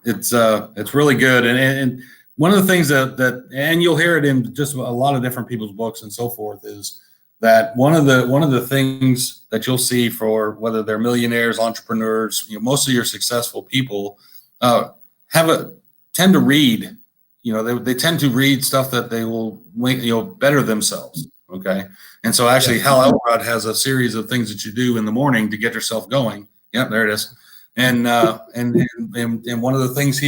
it's really good. And one of the things that and you'll hear it in just a lot of different people's books and so forth is that one of the things that you'll see for whether they're millionaires, entrepreneurs, most of your successful people tend to read, they tend to read stuff that they will make, better themselves. Okay. And so actually Hal Elrod has a series of things that you do in the morning to get yourself going. Yep. There it is. And one of the things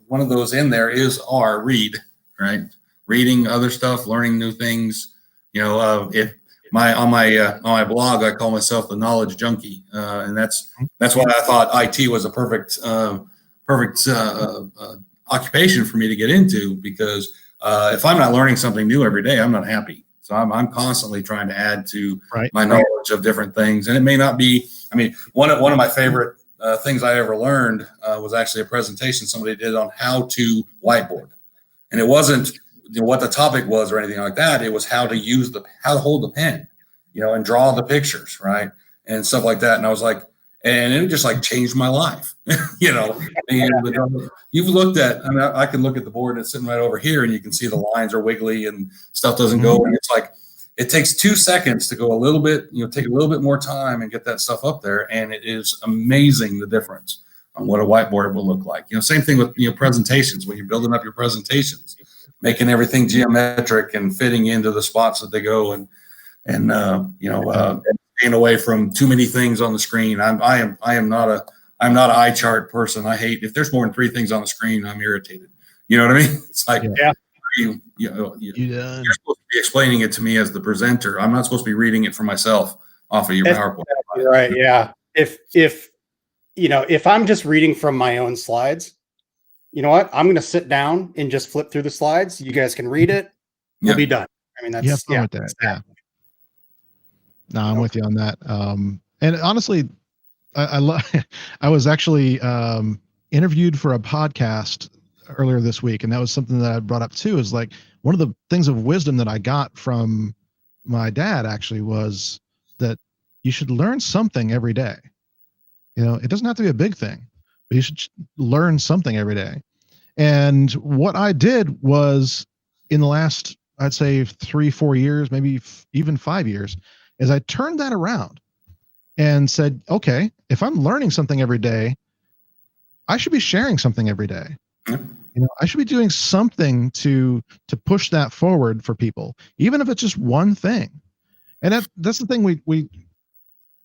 one of those in there is read, right? Reading other stuff, learning new things. If on my blog, I call myself the knowledge junkie, and that's why I thought IT was a perfect occupation for me to get into, because if I'm not learning something new every day, I'm not happy. So I'm constantly trying to add to my knowledge of different things, and it may not be. I mean, one of my favorite things I ever learned was actually a presentation somebody did on how to whiteboard, and it wasn't what the topic was or anything like that. It was how to hold the pen, and draw the pictures, right, and stuff like that. And I was like, and it just like changed my life, And you've looked at, I mean, I can look at the board and it's sitting right over here, and you can see the lines are wiggly and stuff doesn't go. And it's like, it takes 2 seconds to go a little bit, take a little bit more time and get that stuff up there. And it is amazing the difference on what a whiteboard will look like. Same thing with, presentations, when you're building up your presentations, making everything geometric and fitting into the spots that they go and staying away from too many things on the screen. I'm not an eye chart person. I hate, if there's more than 3 things on the screen, I'm irritated. You know what I mean? It's like, you're supposed to be explaining it to me as the presenter. I'm not supposed to be reading it for myself off of your PowerPoint.
Right. Yeah. If I'm just reading from my own slides, you know what? I'm going to sit down and just flip through the slides. You guys can read it. We'll be done. I mean, that's
with that. Yeah. No, I'm with you on that. And honestly, I was actually interviewed for a podcast earlier this week, and that was something that I brought up too. Is like one of the things of wisdom that I got from my dad actually was that you should learn something every day. It doesn't have to be a big thing, but you should learn something every day. And what I did was, in the last, I'd say 3-4 years, maybe even 5 years, is I turned that around and said, okay, if I'm learning something every day, I should be sharing something every day. I should be doing something to push that forward for people, even if it's just one thing. And that's the thing we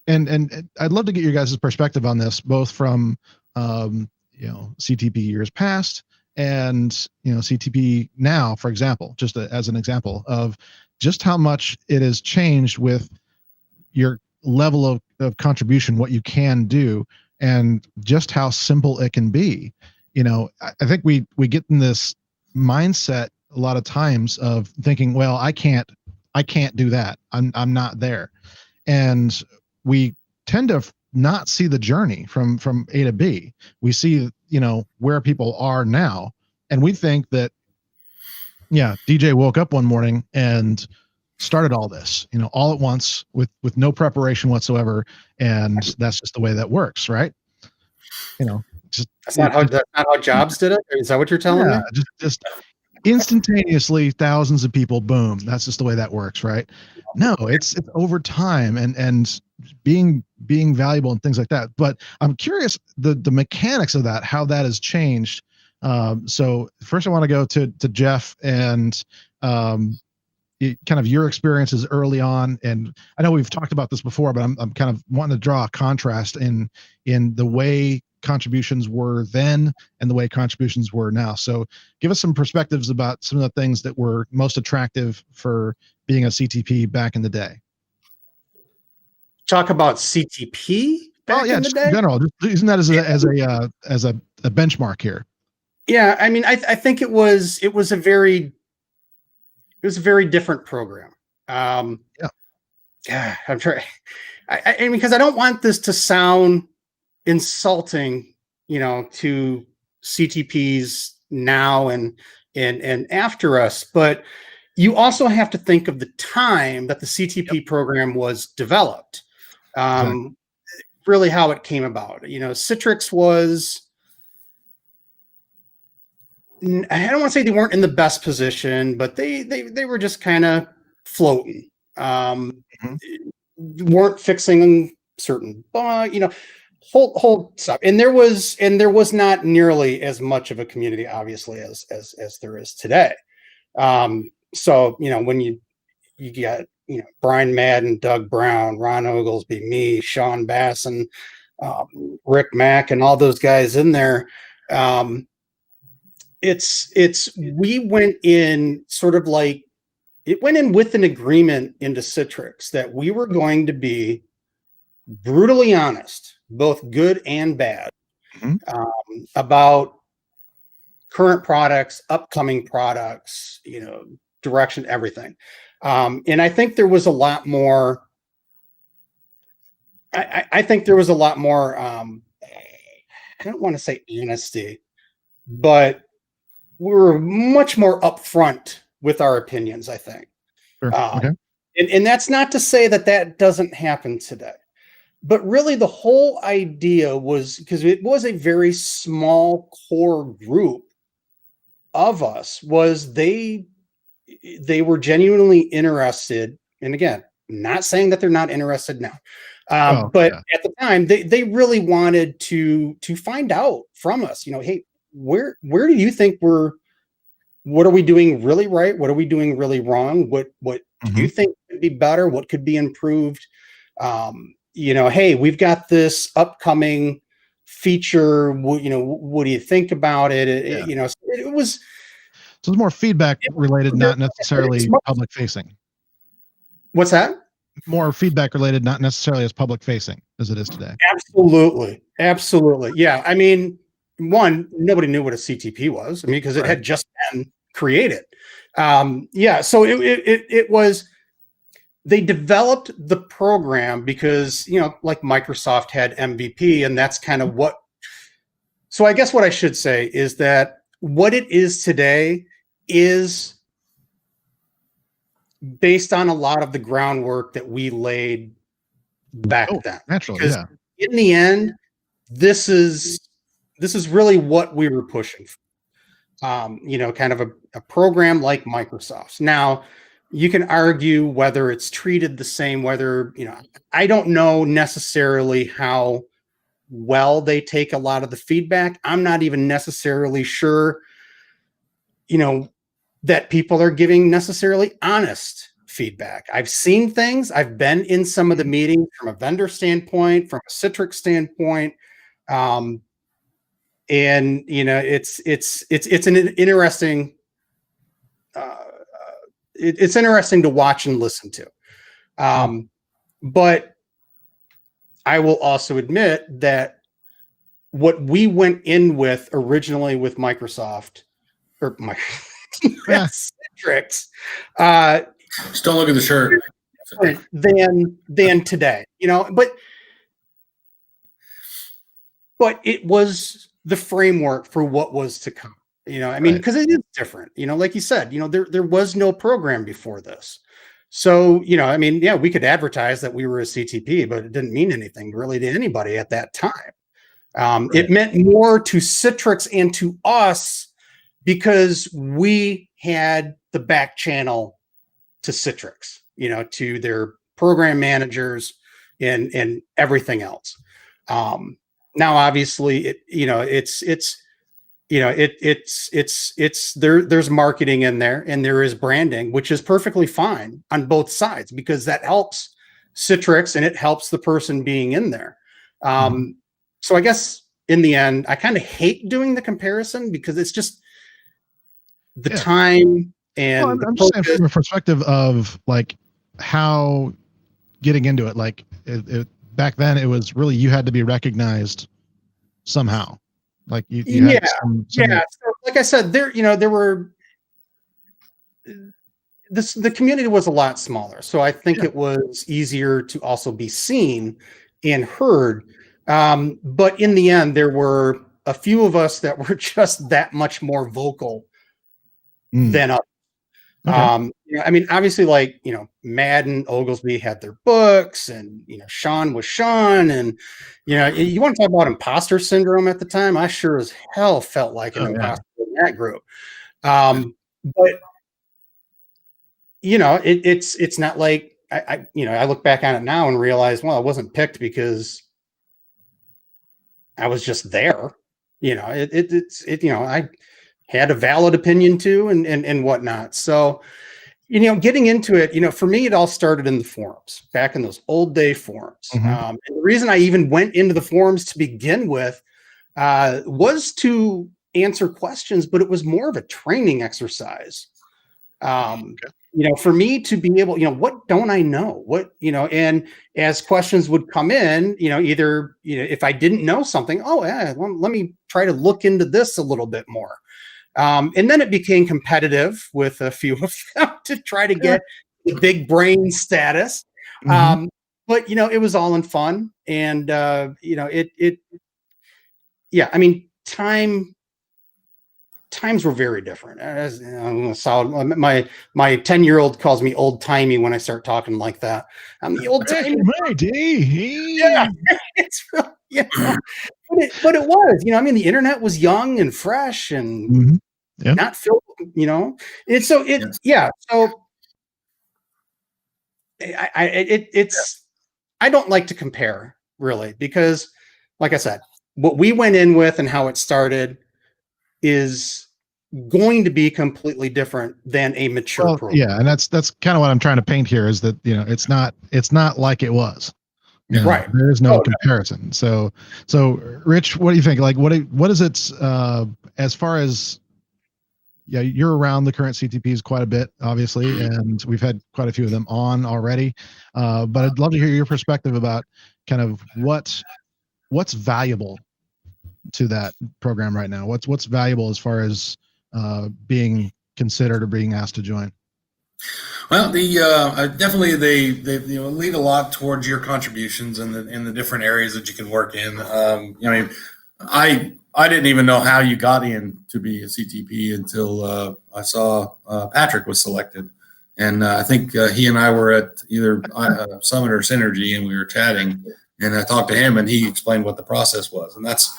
and I'd love to get your guys' perspective on this, both from CTP years past and CTP now, for example, just as an example of just how much it has changed with your level of contribution, what you can do, and just how simple it can be. I think we get in this mindset a lot of times of thinking, well, I can't do that. I'm not there. And we tend to not see the journey from A to B. We see, where people are now. And we think that, DJ woke up one morning and started all this, all at once with no preparation whatsoever. And that's just the way that works. Right.
That's not how Jobs did it. Is that what you're telling me?
Just instantaneously, thousands of people, boom. That's just the way that works, right? No, it's over time and being valuable and things like that. But I'm curious the mechanics of that, how that has changed. So first I want to go to Jeff and kind of your experiences early on. And I know we've talked about this before, but I'm kind of wanting to draw a contrast in the way contributions were then and the way contributions were now. So give us some perspectives about some of the things that were most attractive for being a CTP back in the day.
Talk about CTP back in the day?
In general, just using that as a benchmark here.
Yeah, I mean, I think it was a very different program. I'm trying, I because I don't want this to sound insulting, to CTPs now and after us, but you also have to think of the time that the CTP program was developed. Exactly. Really how it came about. Citrix was, I don't want to say they weren't in the best position, but they were just kind of floating. Weren't fixing certain, whole stuff. And there was not nearly as much of a community, obviously, as there is today. So, when you get, Brian Madden, Doug Brown, Ron Oglesby, me, Sean Bass, and Rick Mack, and all those guys in there, we went in sort of like, it went in with an agreement into Citrix that we were going to be brutally honest, both good and bad, about current products, upcoming products, direction, everything. And I think there was a lot more, I think there was a lot more, I don't want to say honesty, but we were much more upfront with our opinions, I think.
Sure. Okay.
And that's not to say that doesn't happen today. But really the whole idea was, because it was a very small core group of us, was they were genuinely interested. And again, not saying that they're not interested now. But at the time they really wanted to find out from us, hey, where do you think what are we doing really right? What are we doing really wrong? What do you think could be better? What could be improved? Hey, we've got this upcoming feature. What do you think about it? It was.
So it's more feedback related, not necessarily public facing.
What's that?
More feedback related, not necessarily as public facing as it is today.
Absolutely. Yeah. I mean, nobody knew what a CTP was. I mean, because it had just been created. So it was, they developed the program because, like Microsoft had MVP, and that's kind of what, so I guess what I should say is that what it is today is based on a lot of the groundwork that we laid back then.
Naturally,
because
yeah.
in the end, this is really what we were pushing for. Kind of a program like Microsoft's. Now, you can argue whether it's treated the same, whether, I don't know necessarily how well they take a lot of the feedback. I'm not even necessarily sure, that people are giving necessarily honest feedback. I've seen things, I've been in some of the meetings from a vendor standpoint, from a Citrix standpoint. And it's an interesting it's interesting to watch and listen to. But I will also admit that what we went in with originally with Microsoft or my Citrix,
just don't look at the shirt,
than today, but it was the framework for what was to come. Because it is different. Like you said, there was no program before this. So, we could advertise that we were a CTP, but it didn't mean anything really to anybody at that time. It meant more to Citrix and to us because we had the back channel to Citrix, to their program managers and everything else. Now, obviously, there's marketing in there and there is branding, which is perfectly fine on both sides because that helps Citrix and it helps the person being in there. So I guess in the end, I kind of hate doing the comparison because it's just the time and
I'm just saying from a perspective of like how getting into it, like back then it was really, you had to be recognized somehow. Like you had some
So like I said, there were the community was a lot smaller, so I think it was easier to also be seen and heard. But in the end, there were a few of us that were just that much more vocal than others. Obviously, like, Madden, Oglesby had their books, and, Sean was Sean, and, you want to talk about imposter syndrome at the time? I sure as hell felt like an imposter in that group. But, it's not like I look back on it now and realize, well, I wasn't picked because I was just there. I had a valid opinion too, and whatnot. So, getting into it, for me, it all started in the forums, back in those old day forums. And the reason I even went into the forums to begin with was to answer questions, but it was more of a training exercise. For me to be able, what don't I know? What, and as questions would come in, either, if I didn't know something, let me try to look into this a little bit more. And then it became competitive with a few of them to try to get the big brain status. But, it was all in fun. And, times were very different. As my 10-year-old calls me old timey when I start talking like that. I'm the old timey. Yeah, it's real, but it was, the internet was young and fresh and not filled, it's so it so I don't like to compare really because, like I said, what we went in with and how it started is going to be completely different than a mature program.
Yeah, and that's kind of what I'm trying to paint here is that it's not like it was.
Right.
There is no comparison. So Rich, what do you think? Like what is it as far as you're around the current CTPs quite a bit, obviously, and we've had quite a few of them on already. But I'd love to hear your perspective about kind of what's valuable to that program right now. What's valuable as far as being considered or being asked to join?
Well, definitely they lead a lot towards your contributions in the different areas that you can work in. I didn't even know how you got in to be a CTP until I saw Patrick was selected, And I think he and I were at either Summit or Synergy, and we were chatting. And I talked to him, and he explained what the process was, and that's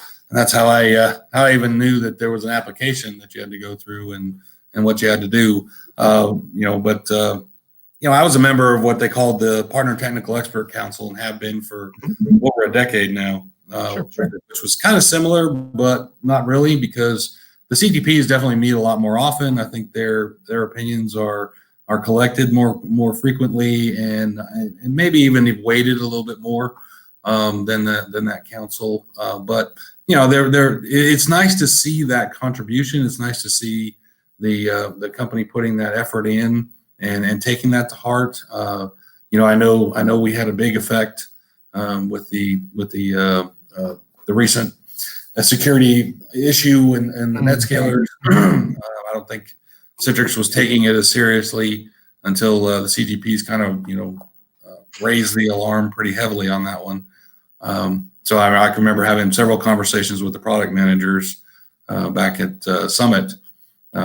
how I even knew that there was an application that you had to go through and what you had to do. I was a member of what they called the Partner Technical Expert Council, and have been for over a decade now, which was kind of similar, but not really, because the CTPs definitely meet a lot more often. I think their opinions are collected more frequently, and maybe even weighted a little bit more than that council. But it's nice to see that contribution. It's nice to see the company putting that effort in and taking that to heart. I know we had a big effect with the recent security issue and the NetScalers. I don't think Citrix was taking it as seriously until the CTPs kind of raised the alarm pretty heavily on that one. So I can remember having several conversations with the product managers back at Summit,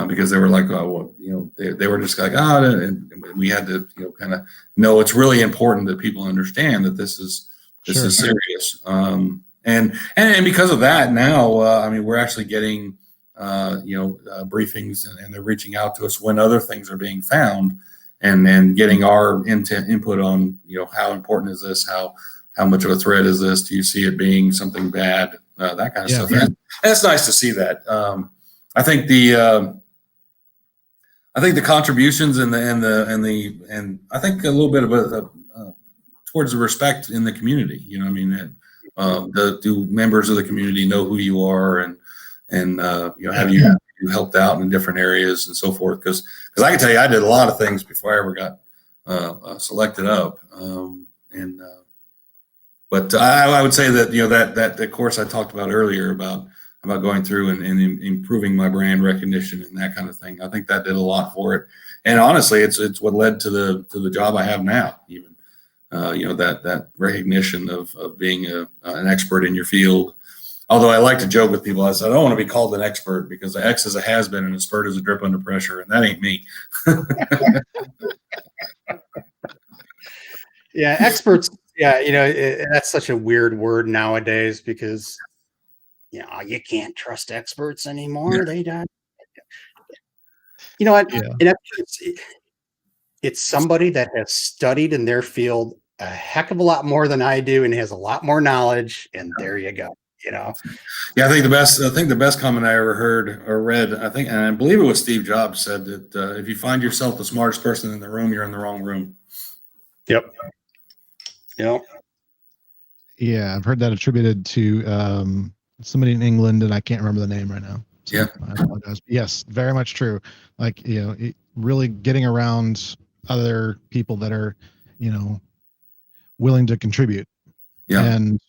because they were like, they were just like, and we had to, kind of know it's really important that people understand that this is serious. And because of that, now, we're actually getting, briefings, and they're reaching out to us when other things are being found, and getting our input on, how important is this? How much of a threat is this? Do you see it being something bad? That kind of stuff. Yeah. And it's nice to see that. I think the contributions and I think a little bit of towards the respect in the community. Do members of the community know who you are, and have you helped out in different areas and so forth? Because I can tell you, I did a lot of things before I ever got selected up. But I would say that that the course I talked about earlier about going through and improving my brand recognition and that kind of thing, I think that did a lot for it. And honestly, it's what led to the job I have now. Even that recognition of being an expert in your field. Although I like to joke with people, I said I don't want to be called an expert, because the X is a has been and a spurt is a drip under pressure, and that ain't me.
Yeah, experts. Yeah, that's such a weird word nowadays, because you can't trust experts anymore. Yeah. They don't. You know what? Yeah. It's somebody that has studied in their field a heck of a lot more than I do, and has a lot more knowledge. And there you go. Yeah,
I think the best comment I ever heard or read, and I believe it was Steve Jobs, said that if you find yourself the smartest person in the room, you're in the wrong room.
Yep.
Yeah, I've heard that attributed to somebody in England, and I can't remember the name right now. So
yeah,
I apologize. Yes, very much true. Like, really getting around other people that are, willing to contribute, and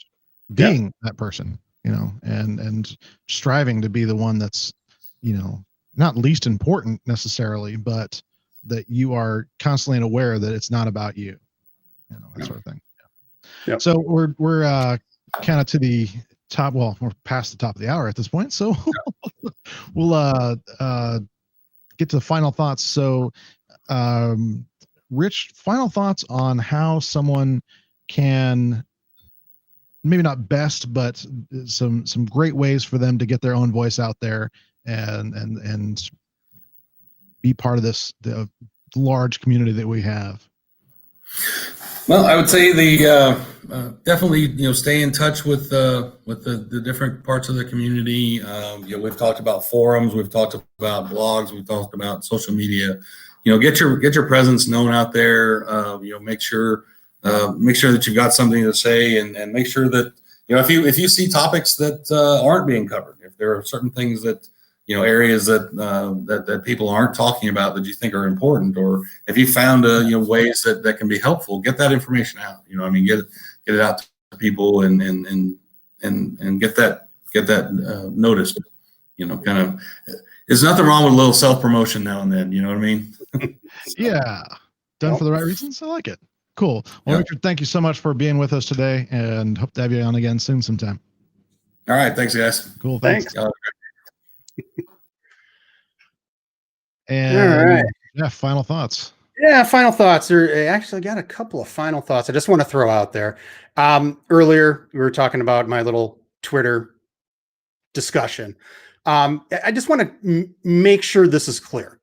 being that person, and striving to be the one that's, not least important necessarily, but that you are constantly aware that it's not about you, that sort of thing. Yeah. So we're kind of to the top. Well, we're past the top of the hour at this point. So we'll get to the final thoughts. So, Rich, final thoughts on how someone can, maybe not best, but some great ways for them to get their own voice out there and be part of the large community that we have.
Well, I would say definitely stay in touch with the different parts of the community. We've talked about forums, we've talked about blogs, we've talked about social media. Get your presence known out there. Make sure that you've got something to say, and make sure that if you see topics that aren't being covered, if there are certain things that areas that people aren't talking about that you think are important, or if you found ways that can be helpful, get that information out. Get it out to people and get that noticed. Kind of. There's nothing wrong with a little self promotion now and then. You know what I mean?
Yeah, done for the right reasons. I like it. Cool. Well, Richard, thank you so much for being with us today, and hope to have you on again soon sometime.
All right. Thanks, guys.
Cool. Thanks.
And all right.
Yeah, final thoughts.
Yeah, final thoughts. I actually got a couple of final thoughts I just want to throw out there. Earlier, we were talking about my little Twitter discussion. I just want to make sure this is clear.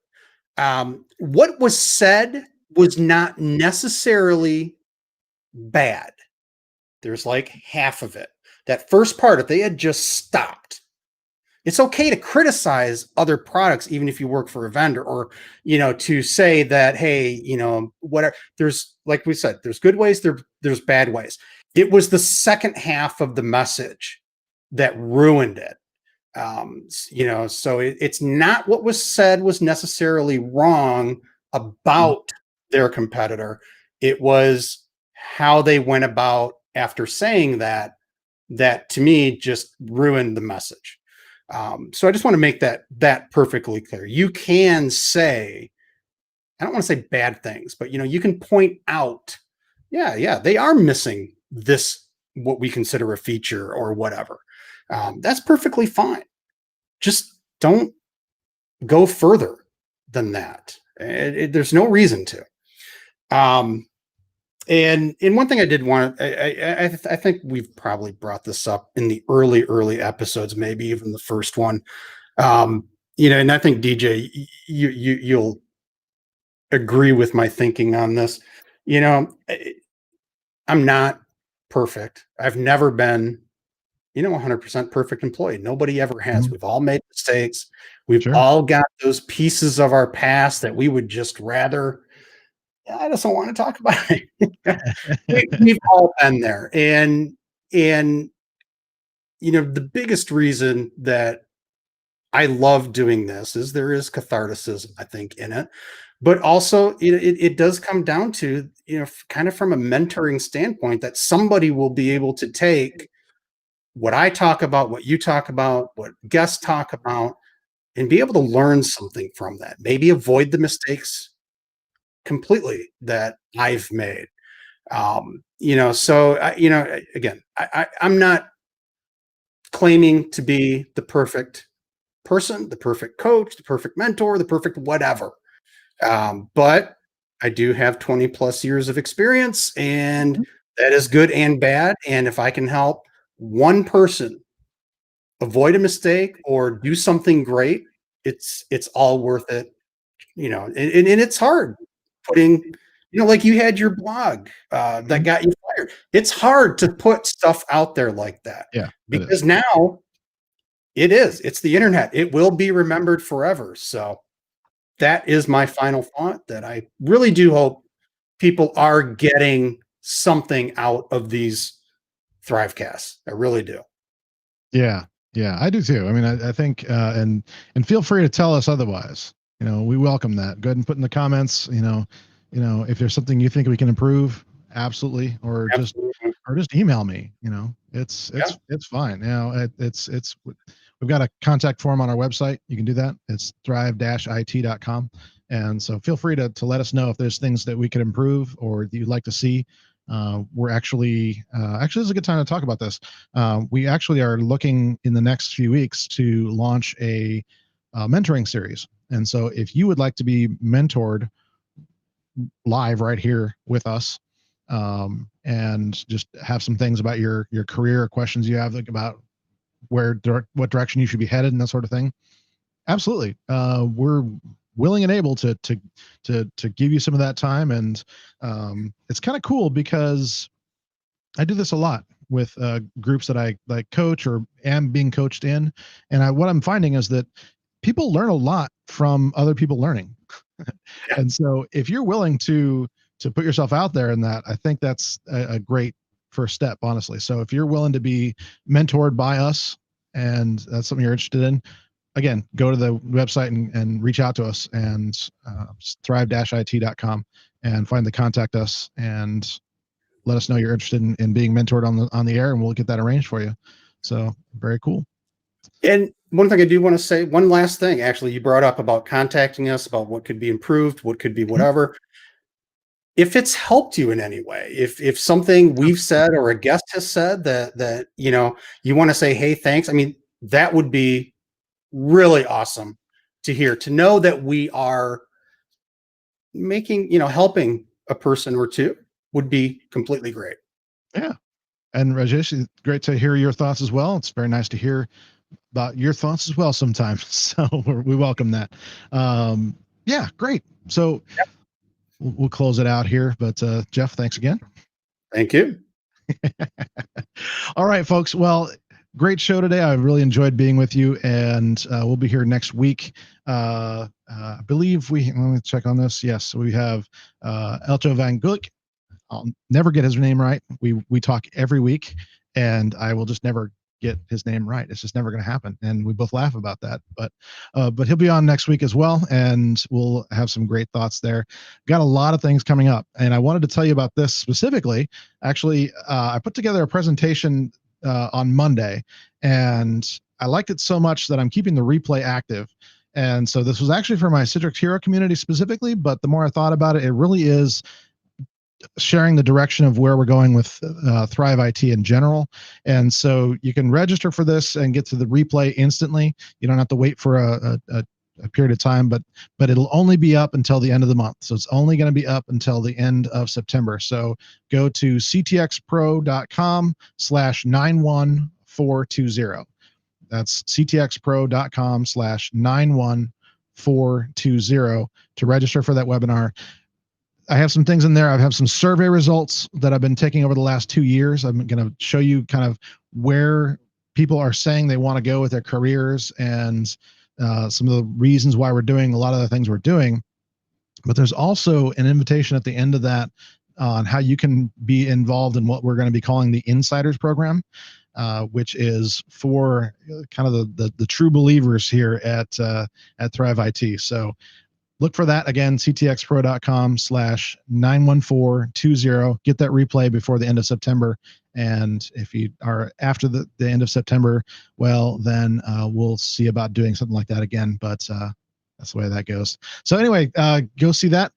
What was said was not necessarily bad. There's like half of it. That first part, if they had just stopped, it's okay to criticize other products, even if you work for a vendor, or, to say that, hey, whatever. There's, like we said, there's good ways, there's bad ways. It was the second half of the message that ruined it. So it's not what was said was necessarily wrong about their competitor. It was how they went about after saying that to me just ruined the message. So I just want to make that perfectly clear. You can say, I don't want to say bad things, but you can point out, yeah, they are missing this, what we consider a feature or whatever. That's perfectly fine. Just don't go further than that. There's no reason to. And one thing I did want, I think we've probably brought this up in the early episodes, maybe even the first one. And I think DJ, you'll agree with my thinking on this. I'm not perfect. I've never been, 100% perfect employee. Nobody ever has.
Mhm.
We've all made mistakes. We've
Sure.
all got those pieces of our past that we would just rather, I just don't want to talk about it. We've all been there. And the biggest reason that I love doing this is there is catharticism, I think, in it. But also, it does come down to, kind of from a mentoring standpoint, that somebody will be able to take what I talk about, what you talk about, what guests talk about, and be able to learn something from that. Maybe avoid the mistakes completely that I've made. Again, I'm not claiming to be the perfect person, the perfect coach, the perfect mentor, the perfect whatever. But I do have 20 plus years of experience, and that is good and bad. And if I can help one person avoid a mistake or do something great, it's all worth it. And it's hard putting, like you had your blog that got you fired. It's hard to put stuff out there like that,
Yeah, it is.
because now it's the internet. It will be remembered forever. So that is my final thought, that I really do hope people are getting something out of these THRIVEcasts. I really do.
Yeah, yeah, I do too. I mean, I think, and feel free to tell us otherwise. We welcome that. Go ahead and put in the comments. If there's something you think we can improve, absolutely, or just
Absolutely.
email me. It's
Yeah.
it's fine. It's we've got a contact form on our website. You can do that. It's thrive-it.com. And so feel free to let us know if there's things that we could improve or that you'd like to see. We're actually this is a good time to talk about this. We actually are looking in the next few weeks to launch a mentoring series. And so if you would like to be mentored live right here with us, and just have some things about your career, questions you have, like about what direction you should be headed and that sort of thing, absolutely. We're willing and able to give you some of that time. And it's kind of cool because I do this a lot with groups that I like coach or am being coached in. And what I'm finding is that people learn a lot from other people learning.
Yeah.
And so if you're willing to put yourself out there in that, I think that's a great first step, honestly. So if you're willing to be mentored by us and that's something you're interested in, again, go to the website and reach out to us, and thrive-it.com, and find the contact us and let us know you're interested in being mentored on the air, and we'll get that arranged for you. So very cool.
And one thing I do want to say, one last thing, actually, you brought up about contacting us, about what could be improved, what could be whatever. If it's helped you in any way, if something we've said or a guest has said that you want to say, hey, thanks. I mean, that would be really awesome to hear, to know that we are making, helping a person or two would be completely great.
Yeah. And Rajesh, it's great to hear your thoughts as well. It's very nice to hear about your thoughts as well sometimes. So we welcome that. Yeah, great. So we'll close it out here. But Jeff, thanks again.
Thank you.
All right, folks. Well, great show today. I really enjoyed being with you, and we'll be here next week. I believe let me check on this. Yes, we have Elcho Van Gulik. I'll never get his name right. We talk every week, and I will just never get his name right. It's just never going to happen, and we both laugh about that. But he'll be on next week as well, and we'll have some great thoughts there. Got a lot of things coming up, and I wanted to tell you about this specifically. Actually, I put together a presentation on Monday, and I liked it so much that I'm keeping the replay active. And so this was actually for my Citrix Hero community specifically, but the more I thought about it, it really is sharing the direction of where we're going with Thrive IT in general. And so you can register for this and get to the replay instantly. You don't have to wait for a period of time, but it'll only be up until the end of the month. So it's only going to be up until the end of September. So go to ctxpro.com/91420. That's ctxpro.com/91420 to register for that webinar. I have some things in there. I have some survey results that I've been taking over the last 2 years. I'm going to show you kind of where people are saying they want to go with their careers and some of the reasons why we're doing a lot of the things we're doing. But there's also an invitation at the end of that on how you can be involved in what we're going to be calling the Insiders Program, which is for kind of the true believers here at Thrive IT. So look for that again, ctxpro.com/91420. Get that replay before the end of September. And if you are after the end of September, well, then we'll see about doing something like that again. But that's the way that goes. So anyway, go see that.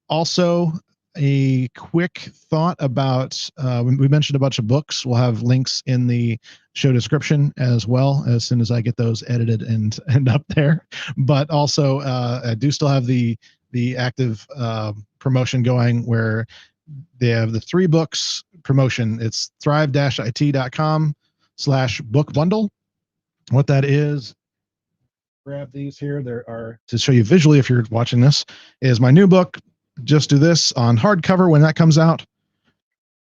Also, a quick thought about we mentioned a bunch of books. We'll have links in the show description as well as soon as I get those edited and up there. But also, I do still have the active promotion going where they have the 3 books promotion. It's thrive-it.com/book bundle. What that is, grab these here. There are, to show you visually if you're watching this, is my new book, Just Do This, on hardcover when that comes out.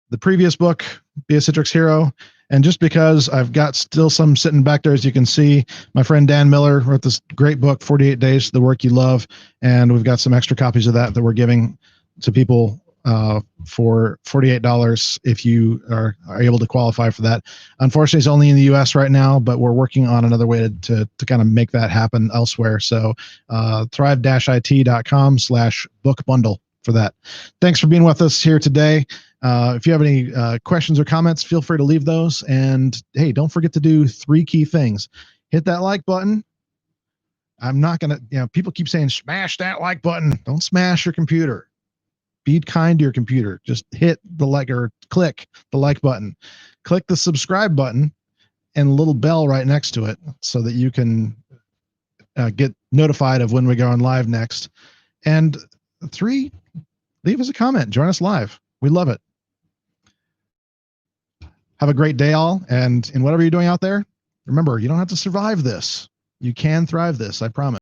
The previous book, Be a Citrix Hero. And just because I've got still some sitting back there, as you can see, my friend Dan Miller wrote this great book, 48 Days to the Work You Love. And we've got some extra copies of that we're giving to people for $48 if you are able to qualify for that. Unfortunately, it's only in the US right now, but we're working on another way to kind of make that happen elsewhere. So thrive-it.com/book bundle for that. Thanks for being with us here today. If you have any questions or comments, feel free to leave those. And hey, don't forget to do 3 key things. Hit that like button. I'm not going to, people keep saying, smash that like button. Don't smash your computer. Be kind to your computer. Just hit the like or click the like button. Click the subscribe button and a little bell right next to it so that you can get notified of when we go on live next. And 3, leave us a comment. Join us live. We love it. Have a great day, all. And in whatever you're doing out there, remember, you don't have to survive this. You can thrive this, I promise.